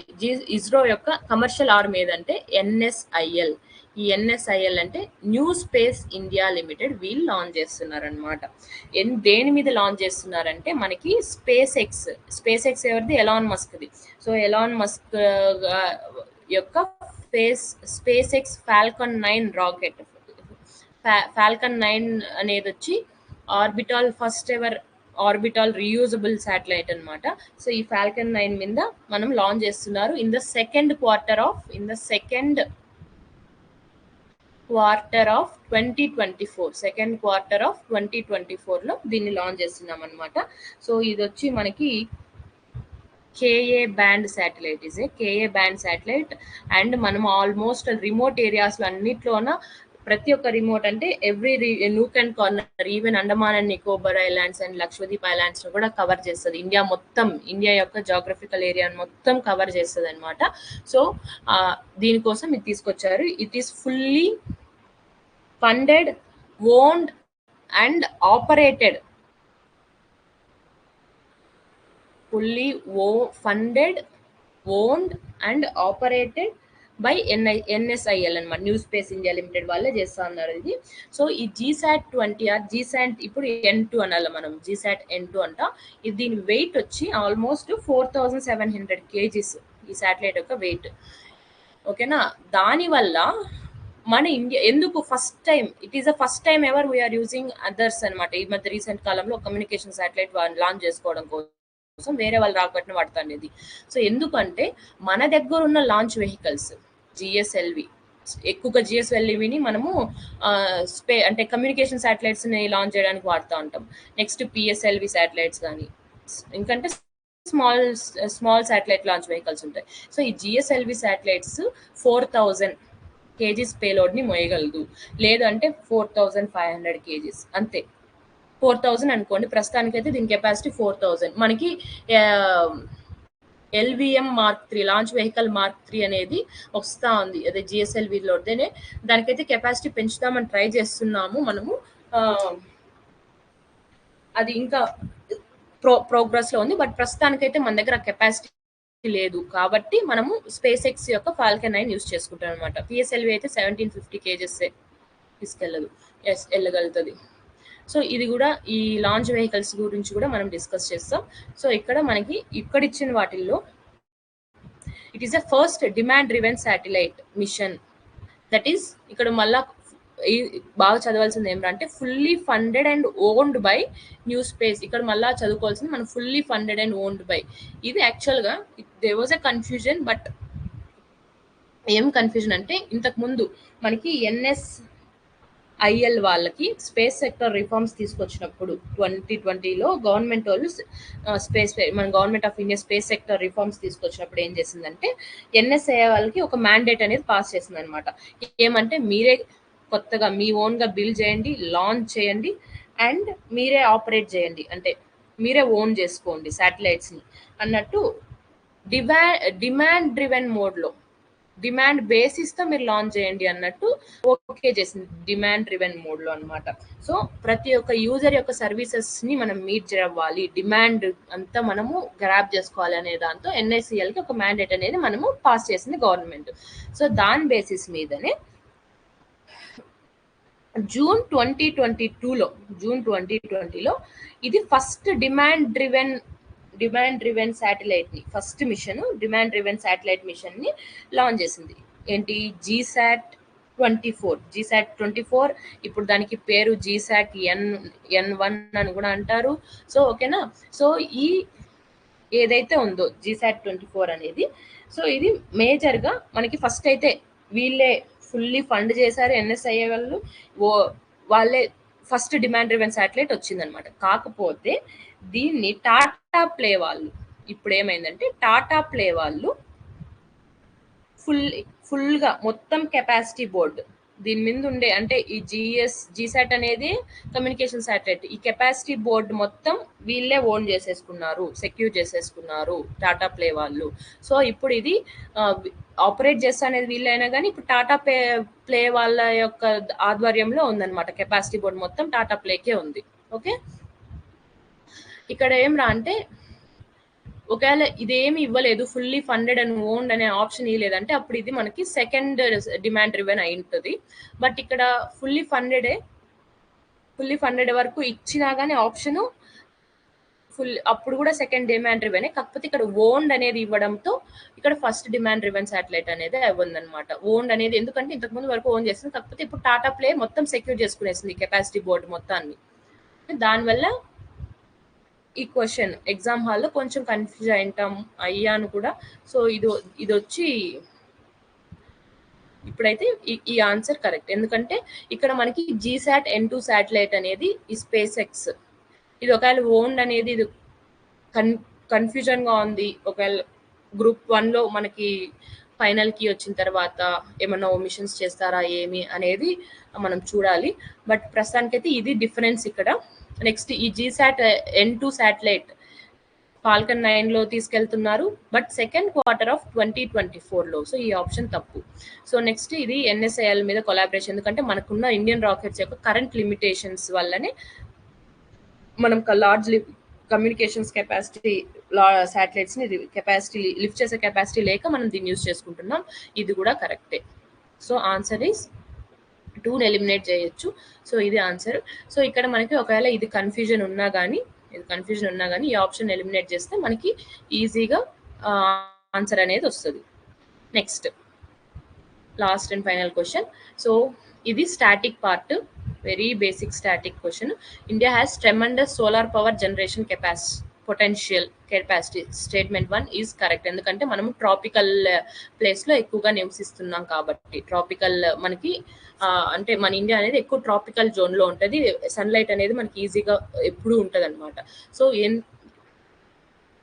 ఇస్రో యొక్క కమర్షియల్ ఆర్మ్ ఏదంటే NSIL. ఈ NSIL అంటే న్యూ స్పేస్ ఇండియా లిమిటెడ్, వీళ్ళు లాంచ్ చేస్తున్నారు అనమాట. దేని మీద లాంచ్ చేస్తున్నారంటే మనకి స్పేస్ ఎక్స్ ఎవరిది? ఎలాన్ మస్క్ది. సో ఎలాన్ మస్క్ యొక్క space X Falcon 9 rocket. Falcon 9 అనేది వచ్చి first ever orbital reusable satellite అనమాట. సో ఈ ఫాల్కన్ 9 మీద మనం లాంచ్ చేస్తున్నారు in the second quarter of 2024. Second quarter of 2024లో దీన్ని లాంచ్ చేస్తున్నాం అనమాట. సో ఇది వచ్చి మనకి KA band satellite. KA band satellite. And మనం ఆల్మోస్ట్ రిమోట్ ఏరియాస్లో అన్నిట్లోన ప్రతి ఒక్క రిమోట్ అంటే every nook and corner, even Andaman and Nicobar islands and Lakshadweep islands కూడా కవర్ చేస్తుంది. ఇండియా యొక్క జాగ్రఫికల్ ఏరియాని మొత్తం కవర్ చేస్తుంది అనమాట. సో దీనికోసం ఇది తీసుకొచ్చారు. It is fully funded, owned and operated. fully funded, owned and operated by NSIL అనమాట. న్యూ స్పేస్ ఇండియా లిమిటెడ్ వాళ్ళే చేస్తా ఉన్నారు ఇది. సో ఈ జీసాట్ 20 జీసాట్ ఇప్పుడు N2 అనాలి మనం. జీసాట్ N2 అంట. ఇది దీని వెయిట్ వచ్చి ఆల్మోస్ట్ 4700 kgs ఈ శాటిలైట్ యొక్క వెయిట్. ఓకేనా? దానివల్ల మన ఇండియా ఎందుకు first time, it is the first time ever we're using others అనమాట. ఈ మధ్య రీసెంట్ కాలంలో కమ్యూనికేషన్ శాటిలైట్ లాంచ్ చేసుకోవడం కోసం వేరే వాళ్ళు రాకట్టిన వాడుతుంది. సో ఎందుకంటే మన దగ్గర ఉన్న లాంచ్ వెహికల్స్ GSLV, ఎక్కువగా GSLVని మనము అంటే కమ్యూనికేషన్ శాటిలైట్స్ ని లాంచ్ చేయడానికి వాడుతూ ఉంటాం. నెక్స్ట్ PSLV శాటిలైట్స్ కానీ, ఇంకంటే స్మాల్ శాటిలైట్ లాంచ్ వెహికల్స్ ఉంటాయి. సో ఈ GSLV శాటిలైట్స్ 4000 kgs పేలోడ్ ని మోయగలదు. లేదంటే 4500 kgs అంతే. 4000 అనుకోండి ప్రస్తుతానికైతే దీని కెపాసిటీ 4000. మనకి LVM Mark 3 launch vehicle Mark 3 అనేది వస్తా ఉంది. అదే GSLVలోనే. దానికైతే కెపాసిటీ పెంచుదామని ట్రై చేస్తున్నాము మనము. అది ఇంకా ప్రోగ్రెస్ లో ఉంది. బట్ ప్రస్తుతానికైతే మన దగ్గర కెపాసిటీ లేదు కాబట్టి మనము స్పేస్ ఎక్స్ యొక్క ఫాల్కన్ 9 యూజ్ చేసుకుంటాం అనమాట. PSLV అయితే 1750 kgs వెళ్ళగలుగుతుంది. సో ఇది కూడా ఈ లాంచ్ వెహికల్స్ గురించి కూడా మనం డిస్కస్ చేస్తాం. సో ఇక్కడ మనకి ఇక్కడ ఇచ్చిన వాటిల్లో it is the first demand driven satellite mission. That is ఇక్కడ మళ్ళా బాగా చదవాల్సింది ఏమంటే fully funded and owned by new space. ఇక్కడ మళ్ళా చదువుకోవాల్సింది మనం fully funded and owned by. ఇది యాక్చువల్గా there was a confusion. But ఏం కన్ఫ్యూజన్ అంటే ఇంతకు ముందు మనకి NSIL వాళ్ళకి స్పేస్ సెక్టర్ రిఫార్మ్స్ తీసుకొచ్చినప్పుడు 2020లో గవర్నమెంట్ వాళ్ళు మన government of India space sector reforms తీసుకొచ్చినప్పుడు ఏం చేసిందంటే NSIL వాళ్ళకి ఒక మ్యాండేట్ అనేది పాస్ చేసింది అనమాట. ఏమంటే మీరే కొత్తగా మీ ఓన్గా బిల్డ్ చేయండి, లాంచ్ చేయండి అండ్ మీరే ఆపరేట్ చేయండి, అంటే మీరే ఓన్ చేసుకోండి శాటిలైట్స్ని అన్నట్టు. డిమాండ్ డ్రివెన్ మోడ్లో, డిమాండ్ బేసిస్తో మీరు లాంచ్ చేయండి అన్నట్టు ఓకే చేసింది డిమాండ్ డ్రివెన్ మోడ్లో అనమాట. సో ప్రతి ఒక్క యూజర్ యొక్క సర్వీసెస్ని మనం మీట్ చేయాలి, డిమాండ్ అంతా మనము గ్రాప్ చేసుకోవాలి అనే దాంతో NSILకి ఒక మ్యాండేట్ అనేది మనము పాస్ చేసింది గవర్నమెంట్. సో దాని బేసిస్ మీదనే జూన్ 2022లో జూన్ 2020లో ఇది ఫస్ట్ డిమాండ్ డ్రివెన్ శాటిలైట్ ని first mission demand driven satellite mission ని లాంచ్ చేసింది. ఏంటి? జీసాట్ 24 ఇప్పుడు దానికి పేరు జీసాట్ N1 అని కూడా అంటారు. సో ఓకేనా. సో ఈ ఏదైతే ఉందో జీసాట్ 24 అనేది, సో ఇది మేజర్ గా మనకి ఫస్ట్ అయితే వీళ్ళే ఫుల్లీ ఫండ్ చేశారు NSIA వాళ్ళు, వాళ్ళే ఫస్ట్ డిమాండ్ డ్రివెన్ శాటిలైట్ వచ్చిందనమాట. కాకపోతే దీన్ని టాటా ప్లే వాళ్ళు ఇప్పుడు ఏమైందంటే టాటా ప్లే వాళ్ళు ఫుల్ గా మొత్తం కెపాసిటీ బోర్డు దీని మీద ఉండే, అంటే ఈ జీసాట్ అనేది కమ్యూనికేషన్ శాటిలైట్, ఈ కెపాసిటీ బోర్డు మొత్తం వీళ్ళే ఓన్ చేసేసుకున్నారు, సెక్యూర్ చేసేసుకున్నారు టాటా ప్లే వాళ్ళు. సో ఇప్పుడు ఇది ఆపరేట్ చేస్తా అనేది వీళ్ళైనా కానీ ఇప్పుడు టాటా ప్లే వాళ్ళ యొక్క ఆధ్వర్యంలో ఉందన్నమాట. కెపాసిటీ బోర్డు మొత్తం టాటా ప్లేకే ఉంది. ఓకే, ఇక్కడ ఏం రా అంటే ఒకవేళ ఇదేమి ఇవ్వలేదు, ఫుల్లీ ఫండెడ్ అండ్ ఓన్డ్ అనే ఆప్షన్ ఇవ్వలేదంటే అప్పుడు ఇది మనకి సెకండ్ డిమాండ్ డ్రివెన్ అయి ఉంటుంది. బట్ ఇక్కడ ఫుల్లీ ఫండెడ్ వరకు ఇచ్చినా కానీ ఆప్షన్ అప్పుడు కూడా సెకండ్ డిమాండ్ డ్రివెనే. కాకపోతే ఇక్కడ ఓన్డ్ అనేది ఇవ్వడంతో ఇక్కడ ఫస్ట్ డిమాండ్ డ్రివెన్ శాటిలైట్ అనేది అవ్వదన్నమాట. ఓన్డ్ అనేది ఎందుకంటే ఇంతకుముందు వరకు ఓన్ చేస్తుంది, కాకపోతే ఇప్పుడు టాటా ప్లే మొత్తం సెక్యూర్ చేసుకునేసింది కెపాసిటీ బోర్డు మొత్తాన్ని. దానివల్ల ఈ క్వశ్చన్ ఎగ్జామ్ హాల్లో కొంచెం కన్ఫ్యూజ్ అయ్యాను కూడా. సో ఇది వచ్చి ఇప్పుడైతే ఈ ఆన్సర్ కరెక్ట్. ఎందుకంటే ఇక్కడ మనకి జీసాట్ N2 శాటిలైట్ అనేది ఈ స్పేస్ ఎక్స్, ఇది ఒకవేళ ఓన్డ్ అనేది ఇది కన్ఫ్యూజన్ గా ఉంది. ఒకవేళ గ్రూప్ 1లో మనకి ఫైనల్ కి వచ్చిన తర్వాత ఏమన్నా ఓమిషన్స్ చేస్తారా ఏమి అనేది మనం చూడాలి. బట్ ప్రస్తుతానికైతే ఇది డిఫరెన్స్ ఇక్కడ. నెక్స్ట్ ఈ జీసాట్ N2 శాటిలైట్ ఫాల్కన్ 9లో తీసుకెళ్తున్నారు, బట్ సెకండ్ క్వార్టర్ ఆఫ్ 2024లో. సో ఈ ఆప్షన్ తప్పు. సో నెక్స్ట్ ఇది NSIL మీద కొలాబరేషన్, ఎందుకంటే మనకున్న ఇండియన్ రాకెట్స్ యొక్క కరెంట్ లిమిటేషన్స్ వల్లనే మనం లార్జ్ కమ్యూనికేషన్స్ కెపాసిటీ శాటిలైట్స్ ని కెపాసిటీ లిఫ్ట్ చేసే కెపాసిటీ లేక మనం దీన్ని యూజ్ చేసుకుంటున్నాం. ఇది కూడా కరెక్టే. సో ఆన్సర్ ఈస్ 2ని ఎలిమినేట్ చేయొచ్చు. సో ఇది ఆన్సర్. సో ఇక్కడ మనకి ఒకవేళ ఇది కన్ఫ్యూజన్ ఉన్నా కానీ ఈ ఆప్షన్ ఎలిమినేట్ చేస్తే మనకి ఈజీగా ఆన్సర్ అనేది వస్తుంది. Next last and final question. So ఇది static part, very basic static question. India has tremendous solar power generation potential capacity. Statement 1 is correct. ఎందుకంటే మనము ట్రాపికల్ ప్లేస్ లో ఎక్కువగా నివసిస్తున్నాం కాబట్టి. ట్రాపికల్ మనకి అంటే మన ఇండియా అనేది ఎక్కువ ట్రాపికల్ జోన్ లో ఉంటుంది. సన్లైట్ అనేది మనకి ఈజీగా ఎప్పుడు ఉంటుంది అనమాట. సో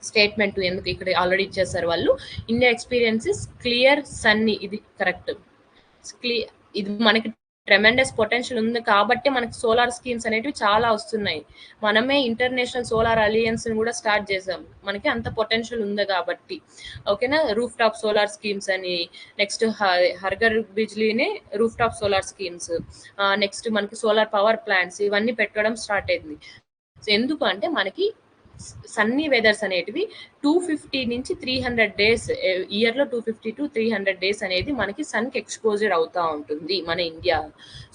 స్టేట్మెంట్ 2 ఎందుకు ఇక్కడ ఆల్రెడీ ఇచ్చేసారు వాళ్ళు. ఇండియా ఎక్స్పీరియన్సెస్ క్లియర్ సన్నీ, ఇది కరెక్ట్. ఇది మనకి ట్రెమెండస్ పొటెన్షియల్ ఉంది కాబట్టి మనకి సోలార్ స్కీమ్స్ అనేటివి చాలా వస్తున్నాయి. మనమే ఇంటర్నేషనల్ సోలార్ అలియన్స్ ని కూడా స్టార్ట్ చేసాం, మనకి అంత పొటెన్షియల్ ఉంది కాబట్టి. ఓకేనా. రూఫ్ టాప్ సోలార్ స్కీమ్స్ అని, నెక్స్ట్ హర్ఘర్ బిజ్లీనే rooftop solar schemes, next మనకి సోలార్ పవర్ ప్లాంట్స్, ఇవన్నీ పెట్టడం స్టార్ట్ అయింది. సో ఎందుకు అంటే మనకి సన్నీ వెదర్స్ అనేటివి 250 నుంచి 300 డేస్, ఇయర్లో 250 to 300 డేస్ అనేది మనకి సన్కి ఎక్స్పోజర్ అవుతా ఉంటుంది మన ఇండియా.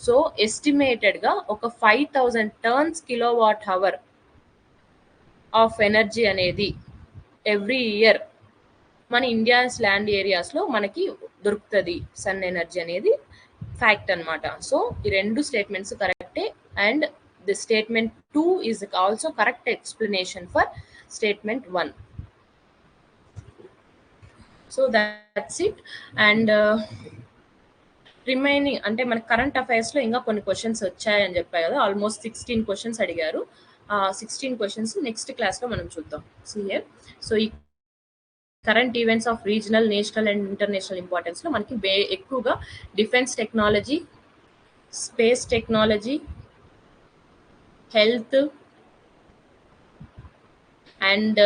సో ఎస్టిమేటెడ్గా ఒక 5000 turns kilowatt hour of energy అనేది ఎవ్రీ ఇయర్ మన ఇండియాస్ ల్యాండ్ ఏరియాస్లో మనకి దొరుకుతుంది సన్ ఎనర్జీ అనేది ఫ్యాక్ట్ అనమాట. సో ఈ రెండు స్టేట్మెంట్స్ కరెక్టే. And the statement 2 is also correct explanation for statement 1. So that's it. And remaining అంటే మన కరెంట్ అఫైర్స్లో ఇంకా కొన్ని క్వశ్చన్స్ వచ్చాయని చెప్పాయి కదా, ఆల్మోస్ట్ 16 క్వశ్చన్స్ అడిగారు. 16 క్వశ్చన్స్ నెక్స్ట్ క్లాస్లో మనం చూద్దాం. సియర్. సో ఈ current events of regional, national and international ఇంపార్టెన్స్లో మనకి ఎక్కువగా defence technology, space technology, health and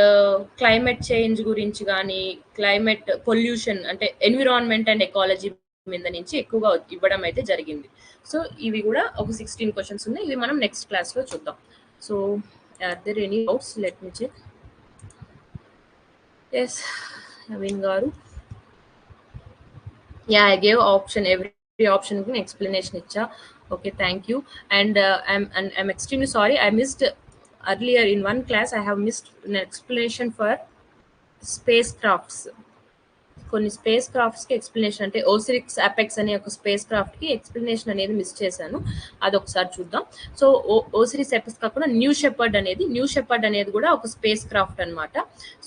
climate change గురించి కానీ, క్లైమేట్ పొల్యూషన్ అంటే ఎన్విరాన్మెంట్ అండ్ ఎకాలజీ మీద నుంచి ఎక్కువగా ఇవ్వడం అయితే జరిగింది. సో ఇవి కూడా ఒక 16 క్వశ్చన్స్ ఉన్నాయి. ఇవి మనం నెక్స్ట్ క్లాస్లో చూద్దాం. So are there any doubts? Let me check. Yes, Naveen గారు. Yeah, I gave option option కి ఎక్స్ప్లెనేషన్ ఇచ్చా. Okay, thank you. And I'm extremely sorry, I missed earlier in one class. I have missed an explanation for space crafts. కొన్ని space crafts కి explanation, అంటే ఓసిరిక్స్ apex అనే ఒక space craft కి explanation అనేది miss చేశాను. అదొకసారి చూద్దాం. సో ఓసిరిస్ అపెక్స్ కాకుండా న్యూ షెపర్డ్ అనేది కూడా ఒక స్పేస్ క్రాఫ్ట్ అనమాట.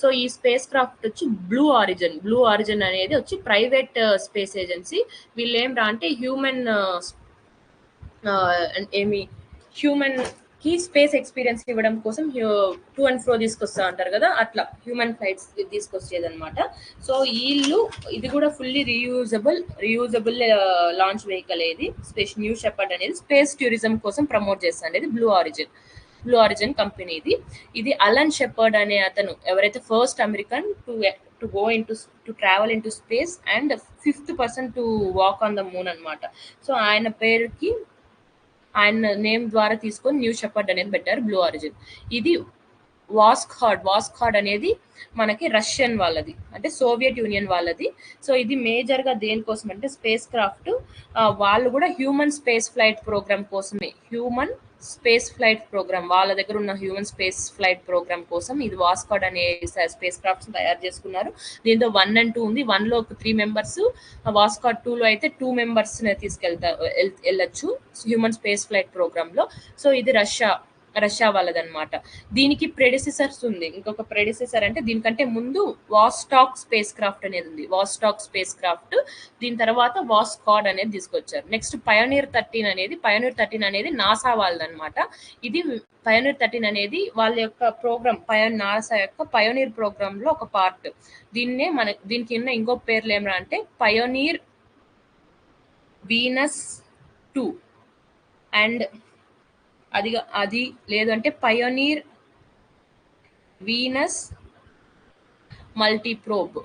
సో ఈ స్పేస్ క్రాఫ్ట్ వచ్చి బ్లూ ఆరిజిన్ అనేది వచ్చి ప్రైవేట్ స్పేస్ ఏజెన్సీ. వీళ్ళు ఏం రా అంటే హ్యూమన్ కి స్పేస్ ఎక్స్పీరియన్స్ ఇవ్వడం కోసం టు అండ్ ఫ్రో తీసుకొస్తా అంటారు కదా, అట్లా హ్యూమన్ ఫ్లైట్స్ తీసుకొచ్చేది అనమాట. సో వీళ్ళు ఇది కూడా ఫుల్లీ రీయూజబుల్ లాంచ్ వెహికల్. ఇది న్యూ షెపర్డ్ అనేది స్పేస్ టూరిజం కోసం ప్రమోట్ చేస్తాండి. ఇది బ్లూ ఆరిజిన్ కంపెనీ. ఇది అలన్ షెపర్డ్ అనే అతను ఎవరైతే first American to go into to travel into space and 5th person to walk on the moon అన్నమాట. So ఆయన నేమ్ ద్వారా తీసుకొని న్యూ షెపర్డ్ అనేది పెట్టారు, బ్లూ ఆరిజిన్. ఇది వాస్కార్డ్ అనేది మనకి రష్యన్ వాళ్ళది, అంటే సోవియట్ యూనియన్ వాళ్ళది. సో ఇది మేజర్ గా దేనికోసం అంటే స్పేస్ క్రాఫ్ట్, వాళ్ళు కూడా హ్యూమన్ స్పేస్ ఫ్లైట్ ప్రోగ్రామ్ కోసమే, వాళ్ళ దగ్గర ఉన్న హ్యూమన్ స్పేస్ ఫ్లైట్ ప్రోగ్రామ్ కోసం ఇది వాస్కార్డ్ అనే స్పేస్ క్రాఫ్ట్స్ తయారు చేసుకున్నారు. దీంతో 1 and 2 ఉంది. 1 లో ఒక 3 members, వాస్కార్డ్ 2 లో అయితే 2 members వెళ్ళొచ్చు హ్యూమన్ స్పేస్ ఫ్లైట్ ప్రోగ్రామ్ లో. సో ఇది రష్యా వాళ్ళదన్నమాట. దీనికి ప్రెడిసెసర్స్ ఉంది, ఇంకొక ప్రెడిసెసర్ అంటే దీనికంటే ముందు వాస్టాక్ స్పేస్ క్రాఫ్ట్ అనేది ఉంది. దీని తర్వాత వాస్కార్డ్ అనేది తీసుకొచ్చారు. నెక్స్ట్ పయోనీర్ 13 అనేది నాసా వాళ్ళదన్నమాట. ఇది పయోనీర్ 13 అనేది వాళ్ళ యొక్క ప్రోగ్రామ్, నాసా యొక్క పయోనీర్ ప్రోగ్రామ్ లో ఒక పార్ట్. దీనికి ఉన్న ఇంకో పేర్లు ఏమరా అంటే పయోనీర్ వీనస్ 2 అండ్ అది లేదు అంటే పయోనీర్ వీనస్ మల్టీప్రోబ్.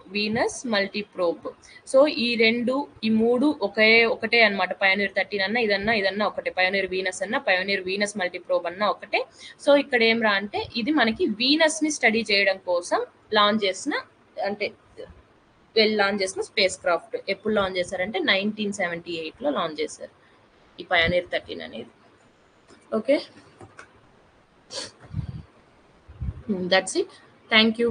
సో ఈ 3 ఒకటే అన్నమాట. పయోనీర్ 13 అన్న ఇదన్నా ఒకటే. పయోనీర్ వీనస్ అన్న పయోనీర్ వీనస్ మల్టీప్రోబ్ అన్న ఒకటే. సో ఇక్కడ ఏమరా అంటే ఇది మనకి వీనస్ ని స్టడీ చేయడం కోసం లాంచ్ చేసిన స్పేస్ క్రాఫ్ట్. ఎప్పుడు లాంచ్ చేశారంటే 1978 లో లాంచ్ చేశారు ఈ పయోనీర్ 13 అనేది. Okay, that's it. Thank you.